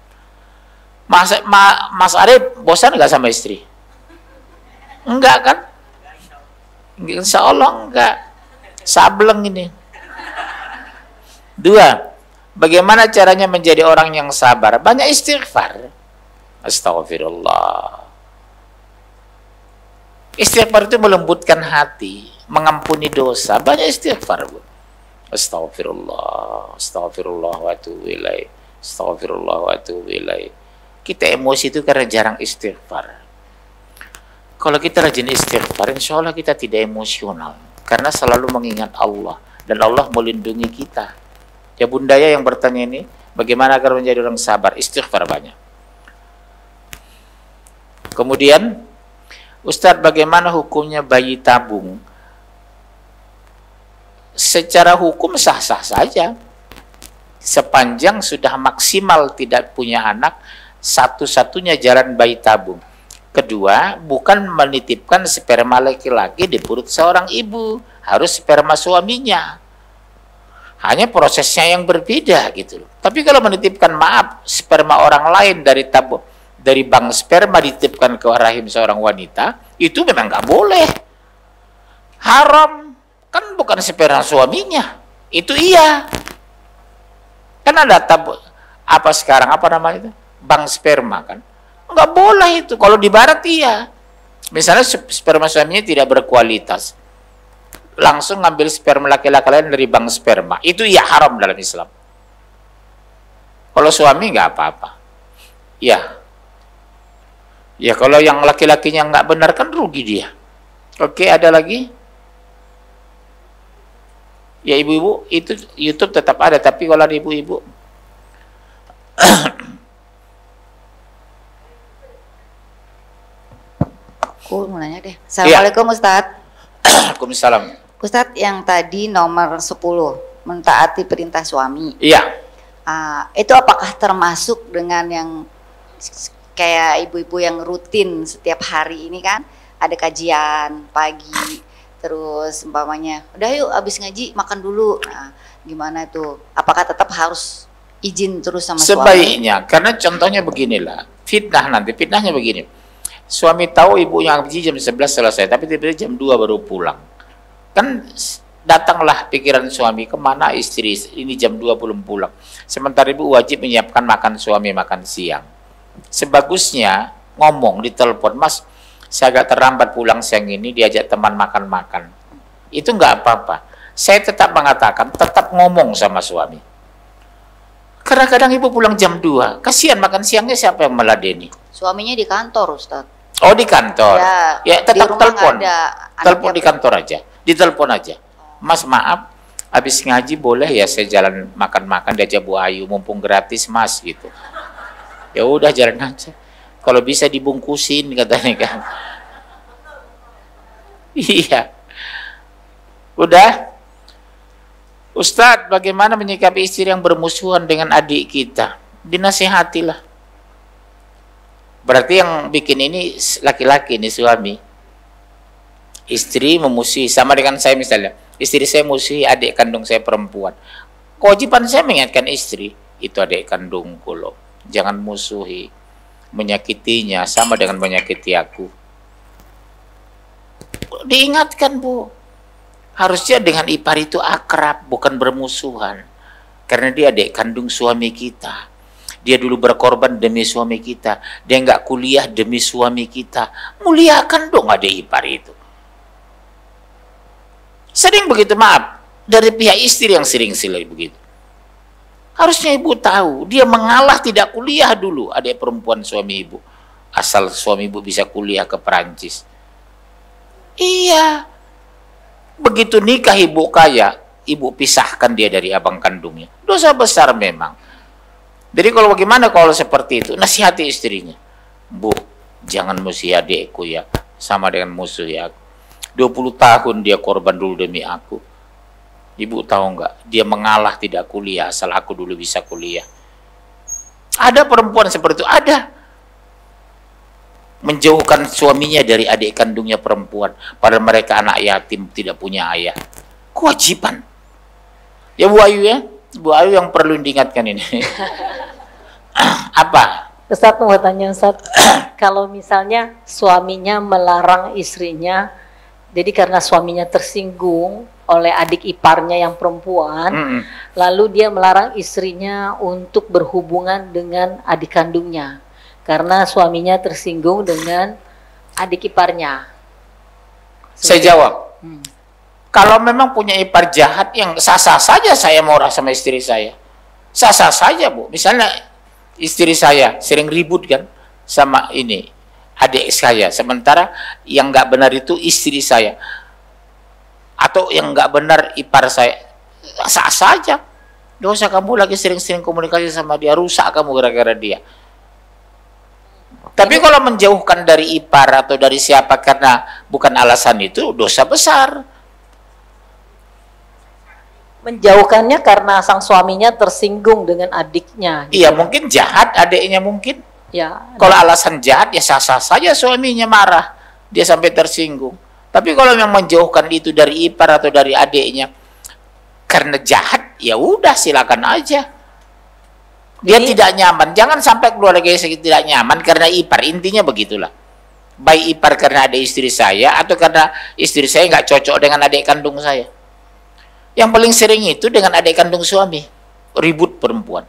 Mas Arif bosan nggak sama istri? Enggak kan? Insya Allah enggak. Sableng ini. Dua, bagaimana caranya menjadi orang yang sabar? Banyak istighfar. Astagfirullah. Istighfar itu melembutkan hati, mengampuni dosa. Banyak istighfar, Bu. Astagfirullah, astagfirullah wa atubu ilaih. Astagfirullah wa atubu ilaih. Kita emosi itu karena jarang istighfar. Kalau kita rajin istighfar, insya Allah kita tidak emosional. Karena selalu mengingat Allah. Dan Allah melindungi kita. Ya Bunda ya yang bertanya ini, bagaimana agar menjadi orang sabar? Istighfar banyak. Kemudian, Ustadz, bagaimana hukumnya bayi tabung? Secara hukum sah-sah saja. Sepanjang sudah maksimal tidak punya anak, satu-satunya jalan bayi tabung. Kedua, bukan menitipkan sperma laki-laki di perut seorang ibu, harus sperma suaminya. Hanya prosesnya yang berbeda gitu loh. Tapi kalau menitipkan, maaf, sperma orang lain dari tabung, dari bank sperma dititipkan ke rahim seorang wanita, itu memang nggak boleh. Haram, kan bukan sperma suaminya. Itu iya. Kan ada tabung, apa sekarang, apa namanya itu? Bank sperma kan. Nggak boleh itu. Kalau di barat iya. Misalnya sperma suaminya tidak berkualitas, langsung ngambil sperma laki-laki lain dari bank sperma. Itu ya haram dalam Islam. Kalau suami nggak apa-apa. Ya. Ya kalau yang laki-lakinya nggak benar kan rugi dia. Oke, ada lagi? Ya ibu-ibu, itu YouTube tetap ada. Tapi kalau ada ibu-ibu, aku mau nanya deh. Assalamualaikum ya. Ustadz. Waalaikumsalam. Ustadz, yang tadi nomor 10, mentaati perintah suami. Iya. Itu apakah termasuk dengan yang kayak ibu-ibu yang rutin setiap hari ini kan? Ada kajian pagi, terus umpamanya, udah yuk abis ngaji makan dulu. Nah, gimana tuh? Apakah tetap harus izin terus sama suami? Sebaiknya, karena contohnya beginilah. Fitnahnya begini. Suami tahu ibunya ngaji jam 11 selesai, tapi tiba-tiba jam 2 baru pulang. Kan datanglah pikiran suami, kemana istri ini jam 2 belum pulang. Sementara ibu wajib menyiapkan makan suami makan siang. Sebagusnya ngomong di telepon, Mas, saya agak terlambat pulang siang ini, diajak teman makan-makan. Itu nggak apa-apa. Saya tetap mengatakan, tetap ngomong sama suami. Karena kadang ibu pulang jam 2, kasihan makan siangnya siapa yang meladeni? Suaminya di kantor, Ustadz. Oh, di kantor. Ya tetap telepon. Telepon di kantor aja. Ditelepon aja. Mas, maaf, habis ngaji boleh ya saya jalan makan-makan diajak Bu Ayu, mumpung gratis Mas gitu. Ya udah jalan aja. Kalau bisa dibungkusin katanya kan. Iya. Udah. Ustadz, bagaimana menyikapi istri yang bermusuhan dengan adik kita? Dinasihatilah. Berarti yang bikin ini laki-laki, ini suami. Istri memusuhi, sama dengan saya misalnya. Istri saya musuhi adik kandung saya perempuan. Kewajiban saya mengingatkan istri, itu adik kandungku loh. Jangan musuhi. Menyakitinya sama dengan menyakiti aku. Diingatkan, Bu. Harusnya dengan ipar itu akrab, bukan bermusuhan. Karena dia adik kandung suami kita. Dia dulu berkorban demi suami kita. Dia nggak kuliah demi suami kita. Muliakan dong adik ipar itu. Sering begitu, maaf. Dari pihak istri yang sering silai begitu. Harusnya ibu tahu. Dia mengalah tidak kuliah dulu. Adik perempuan suami ibu. Asal suami ibu bisa kuliah ke Perancis. Iya. Begitu nikah ibu kaya, ibu pisahkan dia dari abang kandungnya. Dosa besar memang. Jadi kalau bagaimana kalau seperti itu? Nasihati istrinya. Bu, jangan musuhi adikku ya. Sama dengan musuh ya. 20 tahun dia korban dulu demi aku. Ibu tahu nggak? Dia mengalah tidak kuliah, asal aku dulu bisa kuliah. Ada perempuan seperti itu? Ada. Menjauhkan suaminya dari adik kandungnya perempuan, padahal mereka anak yatim tidak punya ayah. Kewajiban. Ya Bu Ayu ya, Bu Ayu yang perlu diingatkan ini. Apa? Ustaz mau tanya Ustaz, kalau misalnya suaminya melarang istrinya, jadi karena suaminya tersinggung oleh adik iparnya yang perempuan, lalu dia melarang istrinya untuk berhubungan dengan adik kandungnya. Karena suaminya tersinggung dengan adik iparnya. Saya jawab, kalau memang punya ipar jahat yang sah-sah saja saya marah sama istri saya. Sah-sah saja Bu. Misalnya istri saya sering ribut kan sama ini adik saya. Sementara yang nggak benar itu istri saya. Atau yang nggak benar ipar saya. Sah saja. Dosa kamu lagi sering-sering komunikasi sama dia. Rusak kamu gara-gara dia. Tapi kalau menjauhkan dari ipar atau dari siapa karena bukan alasan itu, dosa besar. Menjauhkannya karena sang suaminya tersinggung dengan adiknya. Iya, mungkin jahat adiknya mungkin. Ya. Kalau alasan jahat ya sah-sah saja suaminya marah. Dia sampai tersinggung. Tapi kalau yang menjauhkan itu dari ipar atau dari adiknya karena jahat, ya udah silakan aja. Dia tidak nyaman, jangan sampai keluarga saya tidak nyaman karena ipar, intinya begitulah. Baik ipar karena ada istri saya atau karena istri saya nggak cocok dengan adik kandung saya. Yang paling sering itu dengan adik kandung suami, ribut perempuan.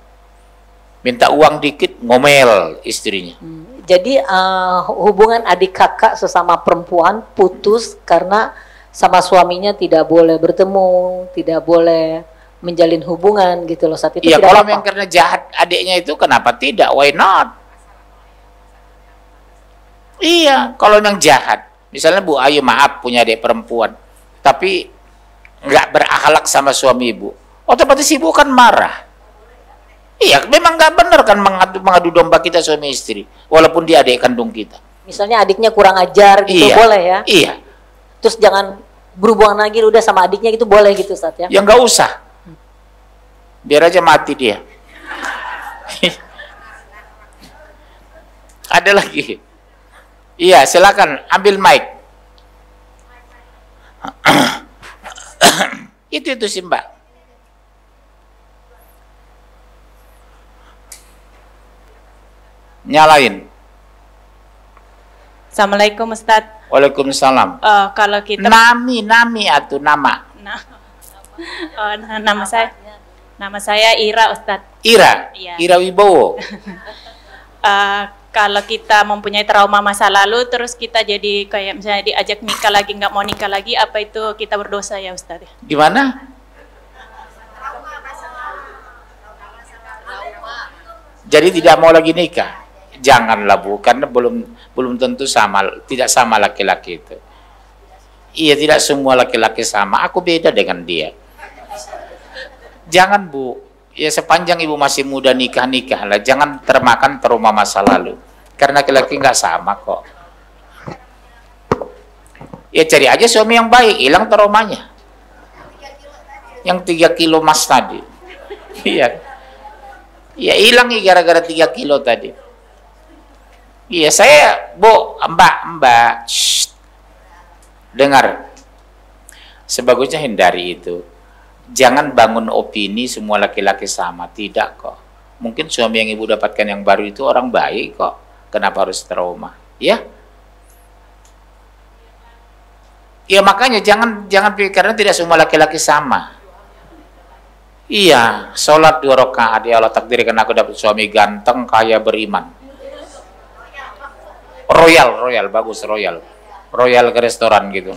Minta uang dikit, ngomel istrinya. Jadi hubungan adik kakak sesama perempuan putus karena sama suaminya tidak boleh bertemu, tidak boleh menjalin hubungan gitu loh saat itu. Iya, kalau yang karena jahat adiknya itu kenapa tidak? Why not? Iya, kalau yang jahat, misalnya Bu Ayu maaf punya adik perempuan, tapi nggak berakhlak sama suami ibu, otomatis ibu kan marah. Iya, memang nggak benar kan mengadu domba kita suami istri, walaupun dia adik kandung kita. Misalnya adiknya kurang ajar gitu, iya, boleh ya? Iya. Terus jangan berhubungan lagi udah sama adiknya gitu, boleh gitu Ustaz ya? Ya nggak usah. Biar aja mati dia. Ada lagi. Iya, silakan ambil mic. Itu sih Mbak. Nyalain. Assalamualaikum Ustaz. Waalaikumsalam. Kalau kita Nami atau nama. Nama saya Ira Ustaz. Ira. Iya. Ira Wibowo. Kalau kita mempunyai trauma masa lalu, terus kita jadi kayak misalnya diajak nikah lagi, nggak mau nikah lagi, apa itu kita berdosa ya Ustaz? Gimana? Jadi tidak mau lagi nikah? Janganlah Bu, karena belum tentu sama, tidak sama laki-laki itu. Iya, tidak semua laki-laki sama. Aku beda dengan dia. Jangan Bu, Ya sepanjang ibu masih muda nikah lah, jangan termakan trauma masa lalu. Karena laki-laki nggak sama kok. Ya cari aja suami yang baik, hilang traumanya. Yang 3 kilo mas tadi. Iya. Ya hilang gara-gara 3 kilo tadi. Iya saya, Bu, Mbak, shh, dengar. Sebagusnya hindari itu. Jangan bangun opini semua laki-laki sama, tidak kok. Mungkin suami yang ibu dapatkan yang baru itu orang baik kok. Kenapa harus trauma? Ya. Ya makanya jangan pikir, karena tidak semua laki-laki sama. Iya, sholat 2 rakaat ya Allah takdirkan aku dapat suami ganteng, kaya, beriman. Royal, bagus Royal ke restoran gitu.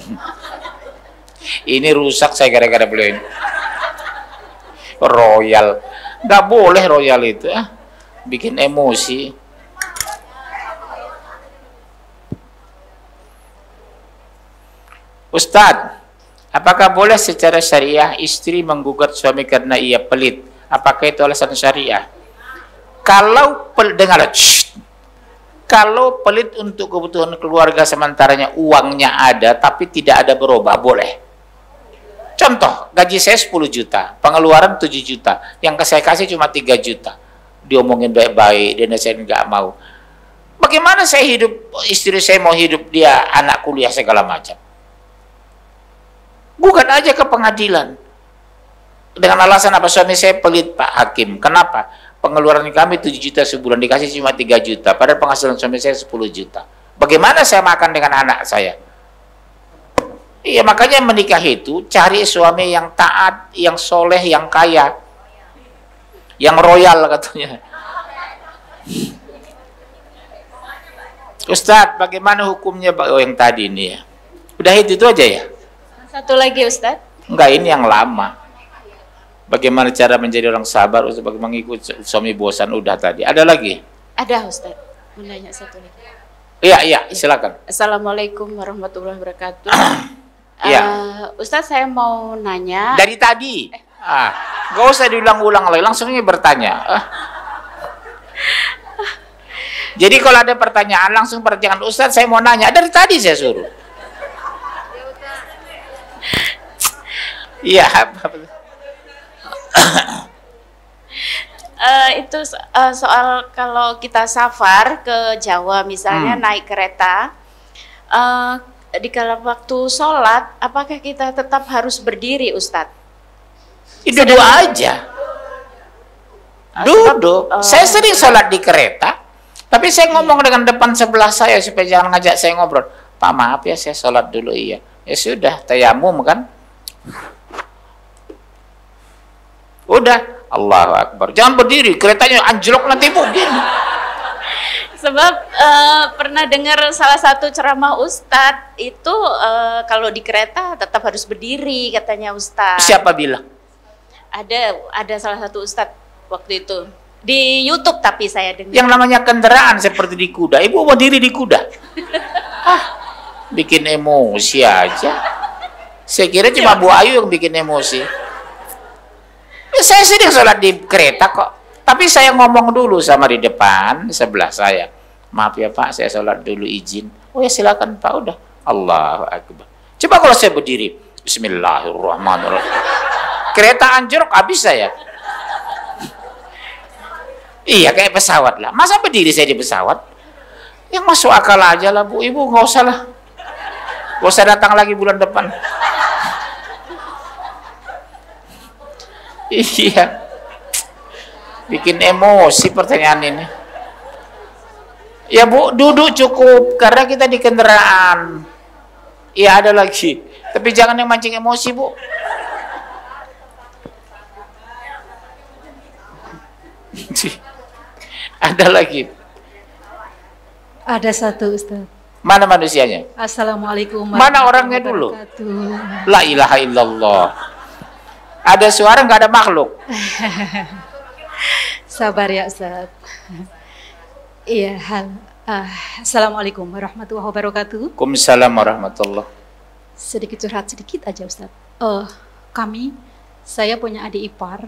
Ini rusak saya gara-gara beli ini. Royal, nggak boleh Royal itu, bikin emosi. Ustadz, apakah boleh secara syariah istri menggugat suami karena ia pelit? Apakah itu alasan syariah? Kalau kalau pelit untuk kebutuhan keluarga sementaranya uangnya ada tapi tidak ada berubah, boleh. Contoh, gaji saya 10 juta, pengeluaran 7 juta, yang saya kasih cuma 3 juta. Diomongin baik-baik, dia nasihatin nggak mau. Bagaimana saya hidup, istri saya mau hidup, dia anak kuliah segala macam. Gugat aja ke pengadilan. Dengan alasan apa? Suami saya pelit, Pak Hakim. Kenapa? Pengeluaran kami 7 juta sebulan, dikasih cuma 3 juta, padahal penghasilan suami saya 10 juta. Bagaimana saya makan dengan anak saya? Iya, makanya menikah itu cari suami yang taat, yang soleh, yang kaya, yang royal katanya. Ustadz, bagaimana hukumnya? Oh, yang tadi ini ya. Udah itu aja ya? Satu lagi Ustadz. Enggak, ini yang lama. Bagaimana cara menjadi orang sabar untuk mengikut suami bosan, udah tadi. Ada lagi? Ada Ustadz. Mau nanya satu lagi. Iya, silakan. Assalamualaikum warahmatullahi wabarakatuh. Iya. Ustadz, saya mau nanya. Dari tadi. Gak usah diulang-ulang lagi, langsung ini bertanya. Jadi kalau ada pertanyaan langsung pertanyaan Ustadz, saya mau nanya. Dari tadi saya suruh. Iya. Itu soal kalau kita safar ke Jawa misalnya naik kereta, di kala waktu sholat, apakah kita tetap harus berdiri, Ustadz? Duduk aja. Duduk. Saya sering sholat di kereta, tapi saya ngomong dengan depan sebelah saya supaya jangan ngajak saya ngobrol. Pak, maaf ya, saya sholat dulu. Iya. Ya sudah, tayamum kan. Udah, Allahu Akbar. Jangan berdiri, keretanya anjlok nanti begini. Sebab pernah dengar salah satu ceramah Ustadz itu kalau di kereta tetap harus berdiri katanya Ustadz. Siapa bilang? Ada salah satu Ustadz waktu itu di YouTube, tapi saya dengar. Yang namanya kendaraan seperti di kuda. Ibu mau diri di kuda? Bikin emosi aja. Saya kira cuma Bu Ayu yang bikin emosi. Saya sering sholat di kereta kok. Tapi saya ngomong dulu sama di depan sebelah saya. Maaf ya Pak, saya sholat dulu izin. Oh ya silakan Pak, udah. Allahu Akbar. Coba kalau saya berdiri, Bismillahirrahmanirrahim. Kereta anjlok habis saya. Iya kayak pesawat lah. Masa berdiri saya di pesawat? Yang masuk akal aja lah Bu. Ibu nggak usah lah. Nggak usah datang lagi bulan depan. Iya. Bikin emosi pertanyaan ini. Ya Bu, duduk cukup karena kita di kendaraan. Iya ada lagi. Tapi jangan yang mancing emosi Bu. Ada lagi. Ada satu Ustaz. Mana manusianya? Assalamualaikum. Mana orangnya dulu? La ilaha illallah. Ada suara nggak ada makhluk. Sabar ya Ustaz. Iya, Assalamualaikum warahmatullahi wabarakatuh. Waalaikumsalam warahmatullah. Sedikit curhat sedikit aja Ustaz. Saya punya adik ipar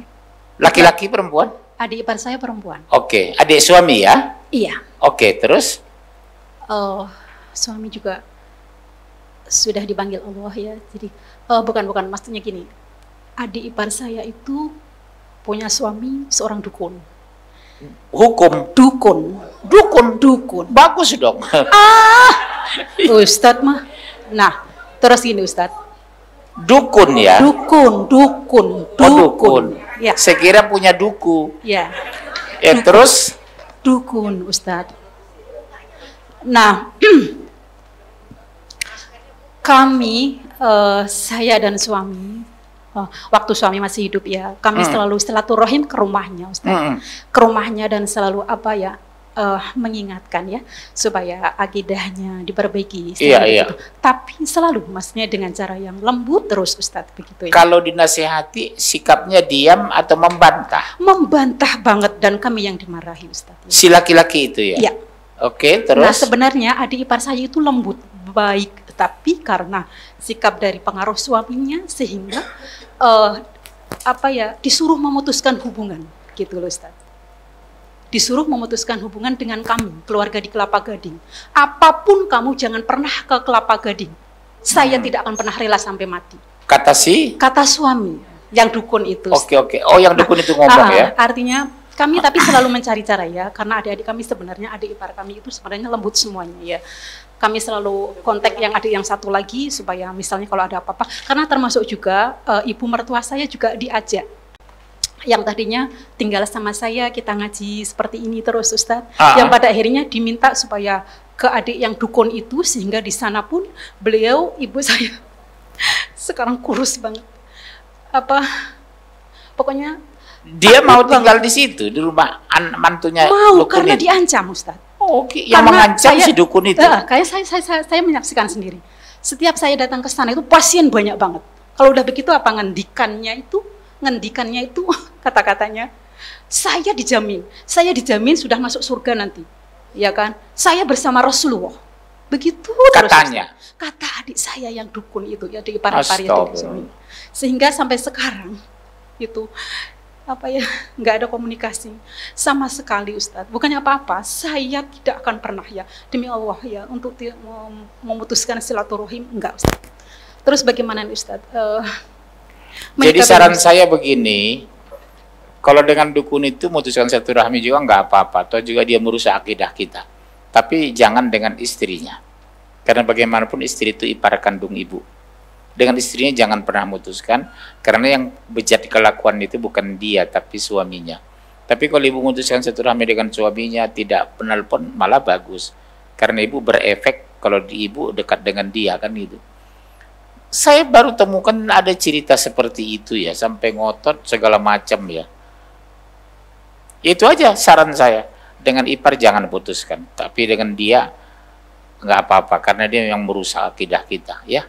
Laki-laki perempuan? Adik ipar saya perempuan. Oke, adik suami ya? Iya. Oke, terus? Suami juga sudah dipanggil Allah ya. Jadi bukan maksudnya gini. Adik ipar saya itu punya suami seorang dukun. Hukum? Dukun. Dukun. Bagus dong. Ustadz mah. Nah, terus gini Ustadz. Dukun ya? Dukun. Ya. Saya kira punya duku. Ya. Terus? Dukun Ustadz. Nah, kami, saya dan suami, waktu suami masih hidup ya, kami selalu silaturahim ke rumahnya Ustadz. Ke rumahnya dan selalu mengingatkan ya, supaya akidahnya diperbaiki. Iya. Tapi selalu maksudnya dengan cara yang lembut terus Ustadz, begitu ya. Kalau dinasihati sikapnya diam atau membantah? Membantah banget, dan kami yang dimarahi Ustadz. Si laki-laki itu ya? Iya. Oke, terus? Nah sebenarnya adik ipar saya itu lembut, baik, tapi karena sikap dari pengaruh suaminya sehingga disuruh memutuskan hubungan, gitu loh Ustadz. Disuruh memutuskan hubungan dengan kami, keluarga di Kelapa Gading. Apapun kamu jangan pernah ke Kelapa Gading. Saya tidak akan pernah rela sampai mati. Kata suami yang dukun itu. Oke. Oh, yang dukun itu ngomong ya? Artinya kami tapi selalu mencari cara ya, karena adik-adik kami sebenarnya, adik ipar kami itu sebenarnya lembut semuanya ya. Kami selalu kontak yang adik yang satu lagi supaya misalnya kalau ada apa-apa, karena termasuk juga ibu mertua saya juga diajak. Yang tadinya tinggal sama saya, kita ngaji seperti ini terus Ustadz. Yang pada akhirnya diminta supaya ke adik yang dukun itu, sehingga di sana pun beliau, ibu saya sekarang kurus banget. Pokoknya dia mau tinggal di situ, di rumah mantunya mau, dukun karena itu? Diancam Ustadz. Oke, yang mengancam si dukun itu? Kayak saya menyaksikan sendiri. Setiap saya datang ke sana itu pasien banyak banget. Kalau udah begitu ngendikannya itu kata-katanya, saya dijamin sudah masuk surga nanti, ya kan? Saya bersama Rasulullah. Begitu katanya. Terus, kata adik saya yang dukun itu, ya di ipar-ipar itu. Sehingga sampai sekarang itu nggak ada komunikasi sama sekali Ustadz. Bukannya apa-apa, saya tidak akan pernah ya, demi Allah ya, untuk memutuskan silaturahim, enggak Ustadz. Terus bagaimana Ustadz? Jadi saran saya begini, kalau dengan dukun itu memutuskan silaturahmi juga nggak apa-apa, atau juga dia merusak akidah kita. Tapi jangan dengan istrinya, karena bagaimanapun istri itu ipar kandung ibu. Dengan istrinya jangan pernah memutuskan, karena yang bejat kelakuan itu bukan dia, tapi suaminya. Tapi kalau ibu memutuskan silaturahmi dengan suaminya, tidak penelpon, malah bagus. Karena ibu berefek kalau ibu dekat dengan dia, kan gitu. Saya baru temukan ada cerita seperti itu ya, sampai ngotot segala macam ya. Itu aja saran saya. Dengan ipar jangan putuskan, tapi dengan dia nggak apa-apa, karena dia yang merusak akidah kita ya.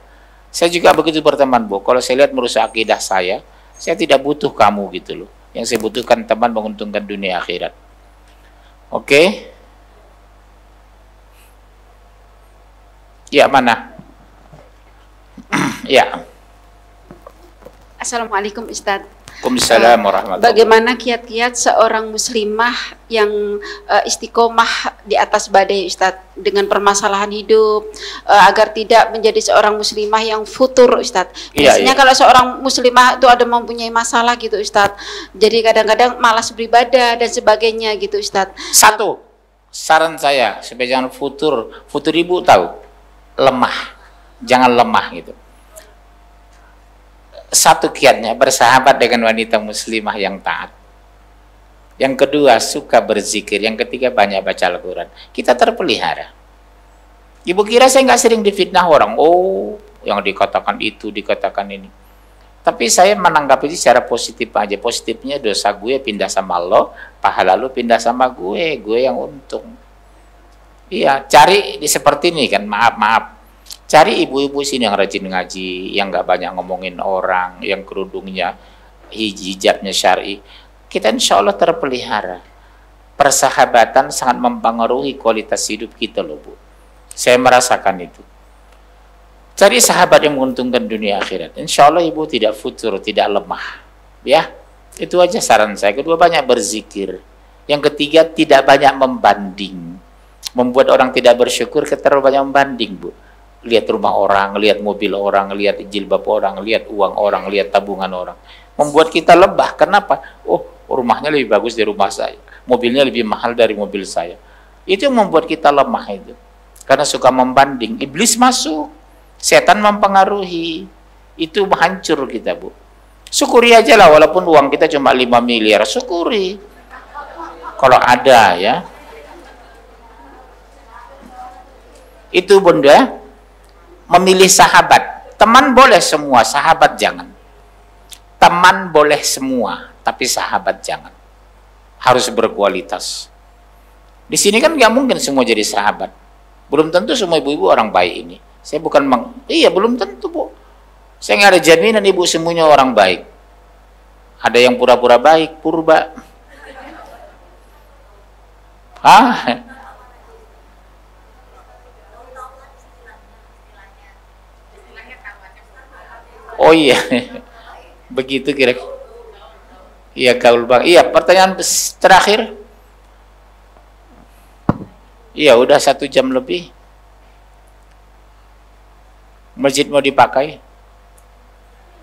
Saya juga begitu berteman Bu, kalau saya lihat merusak akidah saya tidak butuh kamu gitu loh. Yang saya butuhkan teman menguntungkan dunia akhirat. Oke? Ya, mana? Ya. Assalamualaikum Ustadz. Waalaikumsalam warahmatullahi. Bagaimana kiat-kiat seorang muslimah yang istiqomah di atas badai Ustadz, dengan permasalahan hidup, agar tidak menjadi seorang muslimah yang futur Ustadz. Biasanya kalau seorang muslimah itu ada mempunyai masalah gitu Ustadz, jadi kadang-kadang malas beribadah dan sebagainya gitu Ustadz. Satu, saran saya supaya jangan futur ibu tahu, lemah, jangan lemah gitu. Satu kiatnya, bersahabat dengan wanita muslimah yang taat. Yang kedua, suka berzikir. Yang ketiga, banyak baca Al-Quran. Kita terpelihara. Ibu kira saya nggak sering difitnah orang. Oh, yang dikatakan itu, dikatakan ini. Tapi saya menanggapi itu secara positif aja. Positifnya dosa gue pindah sama Allah, pahala lu pindah sama gue yang untung. Iya, cari seperti ini kan, maaf. Cari ibu-ibu sini yang rajin ngaji, yang nggak banyak ngomongin orang, yang kerudungnya, hijabnya syar'i. Kita insya Allah terpelihara. Persahabatan sangat mempengaruhi kualitas hidup kita loh Bu. Saya merasakan itu. Cari sahabat yang menguntungkan dunia akhirat. Insya Allah ibu tidak futur, tidak lemah. Ya, Itu aja saran saya. Kedua, banyak berzikir. Yang ketiga, tidak banyak membanding. Membuat orang tidak bersyukur, terlalu banyak membanding, Bu. Lihat rumah orang, lihat mobil orang, lihat jilbab orang, lihat uang orang, lihat tabungan orang. Membuat kita lebah. Kenapa? Oh, rumahnya lebih bagus dari rumah saya. Mobilnya lebih mahal dari mobil saya. Itu yang membuat kita lemah itu. Karena suka membanding. Iblis masuk. Setan mempengaruhi. Itu hancur kita, Bu. Syukuri aja lah, walaupun uang kita cuma 5 miliar. Syukuri. Kalau ada ya. Itu Bunda, memilih sahabat. Teman boleh semua, sahabat jangan. Teman boleh semua, tapi sahabat jangan. Harus berkualitas. Di sini kan nggak mungkin semua jadi sahabat. Belum tentu semua ibu-ibu orang baik ini. Saya bukan iya belum tentu, Bu. Saya nggak ada jaminan ibu semuanya orang baik. Ada yang pura-pura baik, purba. Hah? Oh iya, begitu kira-kira. Iya gaul bang. Iya, pertanyaan terakhir. Iya, udah 1 jam lebih. Masjid mau dipakai.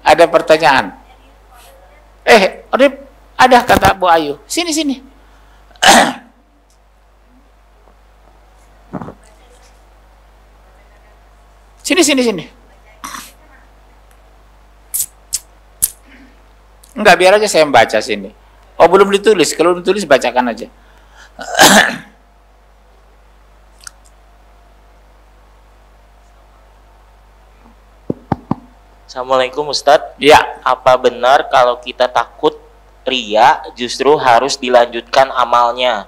Ada pertanyaan? Ada kata Bu Ayu. Sini. Sini. Enggak, biar aja saya membaca sini. Oh, belum ditulis. Kalau ditulis bacakan aja. Assalamualaikum Ustadz. Ya. Apa benar kalau kita takut ria justru harus dilanjutkan amalnya,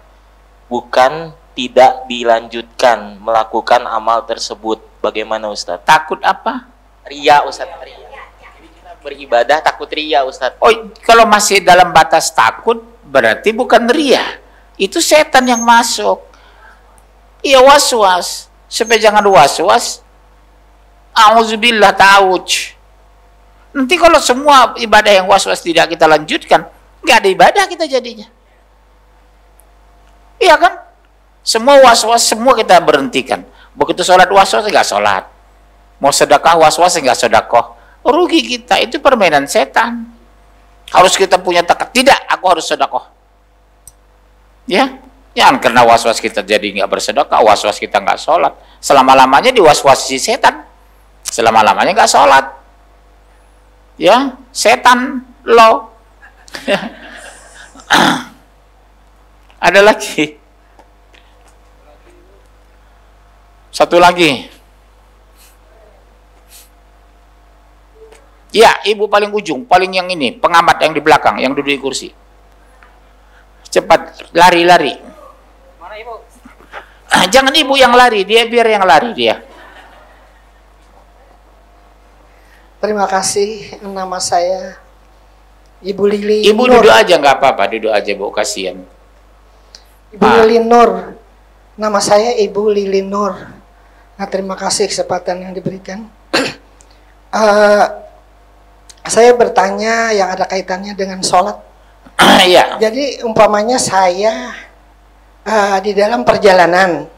bukan tidak dilanjutkan melakukan amal tersebut? Bagaimana Ustadz? Takut apa? Ria Ustadz. Ria. Jadi kita beribadah takut ria Ustadz. Oh, kalau masih dalam batas takut berarti bukan ria. Itu setan yang masuk. Iya, was-was. Supaya jangan was-was. A'udzubillah ta'awuj. Nanti kalau semua ibadah yang was-was tidak kita lanjutkan, nggak ada ibadah kita jadinya. Iya kan? Semua was-was, semua kita berhentikan. Begitu sholat was-was, nggak sholat. Mau sedekah was-was, nggak sedekah. Rugi kita, itu permainan setan. Harus kita punya tekad. Tidak, aku harus sedekah. Ya, jangan karena was-was kita jadi nggak bersedekah, was-was kita nggak sholat. Selama-lamanya di was-wasi setan. Selama-lamanya nggak sholat. Ya, setan lo. Ada lagi. Satu lagi. Ya, ibu paling ujung, paling yang ini, pengamat yang di belakang, yang duduk di kursi. Cepat, lari-lari. Mana ibu? Jangan ibu yang lari, biar yang lari dia. Terima kasih, nama saya Ibu Lili. Ibu Nur. duduk aja, nggak apa-apa, duduk aja Bu, kasihan. Ibu Lili Nur. Nama saya Ibu Lili Nur. Nah, terima kasih kesempatan yang diberikan. Saya bertanya yang ada kaitannya dengan sholat. Iya. Jadi umpamanya saya di dalam perjalanan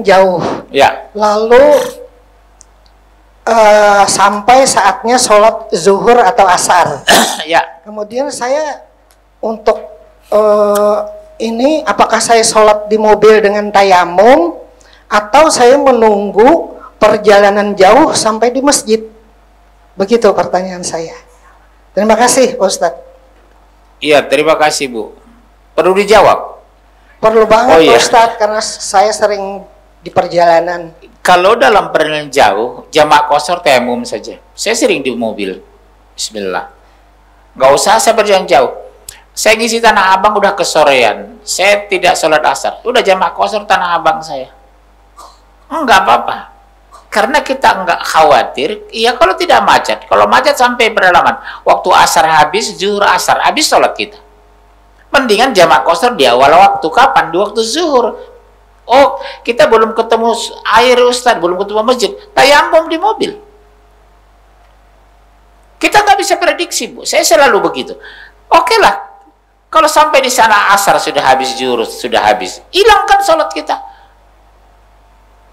jauh. Ya. Lalu sampai saatnya sholat zuhur atau asar. Ya. Kemudian saya untuk ini apakah saya sholat di mobil dengan tayamum atau saya menunggu perjalanan jauh sampai di masjid? Begitu pertanyaan saya. Terima kasih Ustadz. Iya, terima kasih Bu. Perlu dijawab? Perlu banget iya. Ustadz, karena saya sering di perjalanan. Kalau dalam perjalanan jauh, jamak qashar tayamum saja. Saya sering di mobil. Bismillah. Nggak usah saya perjalanan jauh. Saya ngisi Tanah Abang udah kesorean. Saya tidak sholat asar. Udah jamak qashar Tanah Abang saya. Enggak apa-apa. Karena kita enggak khawatir. Iya kalau tidak macet. Kalau macet sampai pedalaman. Waktu asar habis, zuhur asar. Habis sholat kita. Mendingan jamak qashar di awal waktu. Kapan? Di waktu zuhur. Oh, kita belum ketemu air Ustaz, belum ketemu masjid. Tayamum di mobil. Kita nggak bisa prediksi, Bu. Saya selalu begitu. Oke lah, kalau sampai di sana asar sudah habis, zuhur sudah habis, hilangkan sholat kita.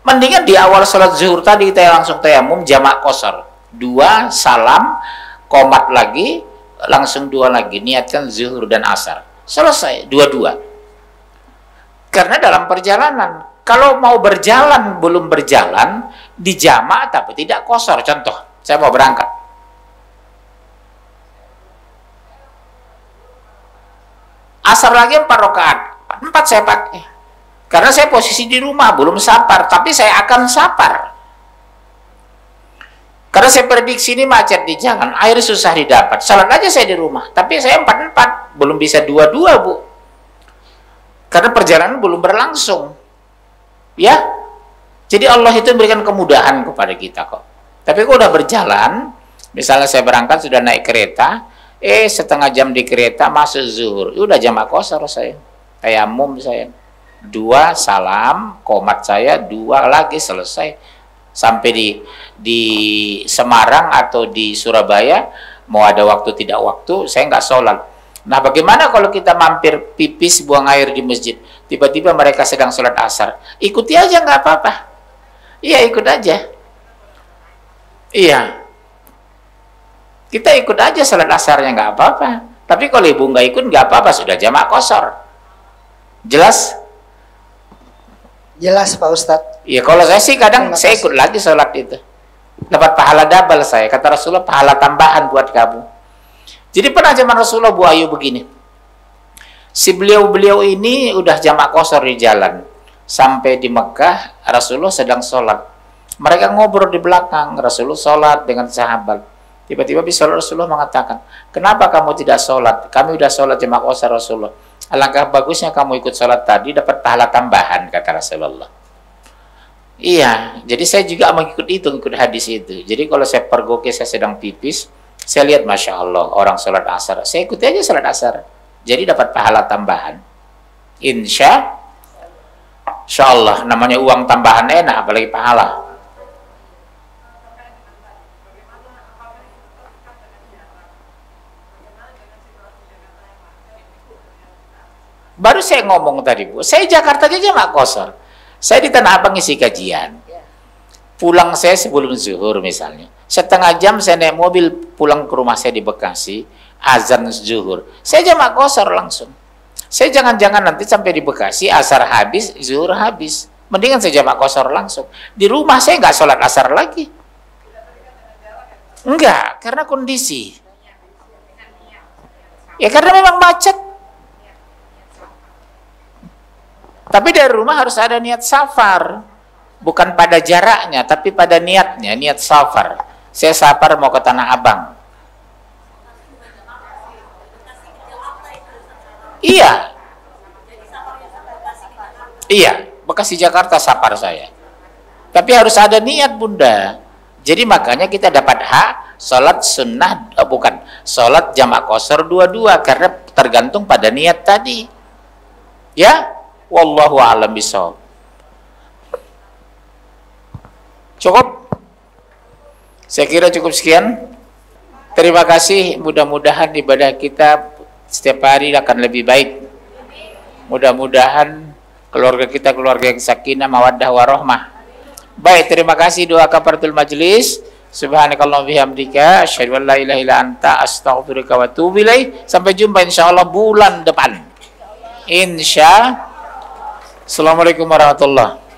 Mendingan di awal sholat zuhur tadi kita langsung tayamum jamak qashar. 2 salam, qomat lagi, langsung 2 lagi. Niatkan zuhur dan asar. Selesai, 2-2. Karena dalam perjalanan, kalau mau berjalan belum berjalan, dijamak tapi tidak qashar. Contoh, saya mau berangkat. Asar lagi 4 rakaat, 4 saya pakai. Karena saya posisi di rumah, belum safar, tapi saya akan safar. Karena saya prediksi ini macet di jalan, air susah didapat. Salat aja saya di rumah, tapi saya 4-4, belum bisa 2-2, Bu. Karena perjalanan belum berlangsung. Ya. Jadi Allah itu memberikan kemudahan kepada kita kok. Tapi kok udah berjalan, misalnya saya berangkat sudah naik kereta, setengah jam di kereta masuk zuhur, udah jamak qashar saya, tayamum saya, 2 salam, qomat saya 2 lagi, selesai. Sampai di Semarang atau di Surabaya, mau ada waktu tidak waktu, saya nggak sholat. Nah, bagaimana kalau kita mampir pipis, buang air di masjid, tiba-tiba mereka sedang sholat asar, ikuti aja, nggak apa-apa. Iya, ikut aja. Iya, kita ikut aja salat asarnya, nggak apa-apa. Tapi kalau ibu nggak ikut nggak apa-apa, sudah jamak qashar. Jelas? Jelas Pak Ustadz. Iya, kalau saya sih kadang saya ikut lagi sholat itu, dapat pahala double saya. Kata Rasulullah, pahala tambahan buat kamu. Jadi pernah zaman Rasulullah, Bu Ayu, begini. Si beliau ini udah jamak qashar di jalan. Sampai di Mekah, Rasulullah sedang sholat. Mereka ngobrol di belakang, Rasulullah sholat dengan sahabat. Tiba-tiba Rasulullah mengatakan, kenapa kamu tidak sholat? Kami udah sholat jamak qashar Rasulullah. Alangkah bagusnya kamu ikut sholat tadi, dapat pahala tambahan, kata Rasulullah. Iya, jadi saya juga mengikut itu, ikut hadis itu. Jadi kalau saya pergoki, saya sedang pipis, saya lihat Masya Allah, orang sholat asar, saya ikuti aja sholat asar. Jadi dapat pahala tambahan. Insya Allah, namanya uang tambahan enak, apalagi pahala. Baru saya ngomong tadi, Bu, saya Jakarta aja jamak qashar. Saya di Tanah Abang isi kajian. Pulang saya sebelum zuhur misalnya. Setengah jam saya naik mobil pulang ke rumah saya di Bekasi, azan zuhur. Saya jamak qashar langsung. Saya jangan-jangan nanti sampai di Bekasi, asar habis, zuhur habis. Mendingan saya jamak qashar langsung. Di rumah saya nggak sholat asar lagi. Enggak, karena kondisi. Ya karena memang macet. Tapi dari rumah harus ada niat safar. Bukan pada jaraknya, tapi pada niatnya, niat safar. Saya safar mau ke Tanah Abang. Iya. Iya, Bekasi Jakarta safar saya. Tapi harus ada niat, Bunda. Jadi makanya kita dapat hak sholat sunnah, bukan sholat jamak qashar 2-2, karena tergantung pada niat tadi. Ya. Wallahu a'lam bishawab. Cukup? Saya kira cukup sekian. Terima kasih. Mudah-mudahan ibadah kita setiap hari akan lebih baik. Mudah-mudahan keluarga kita keluarga yang sakinah, mawaddah, warahmah. Baik, terima kasih. Doa kafaratul majlis. Subhanakallahumma bihamdika asyhadu an la ilaha illa anta astaghfiruka wa atubu ilaik. Sampai jumpa insyaallah bulan depan. Assalamualaikum warahmatullahi wabarakatuh.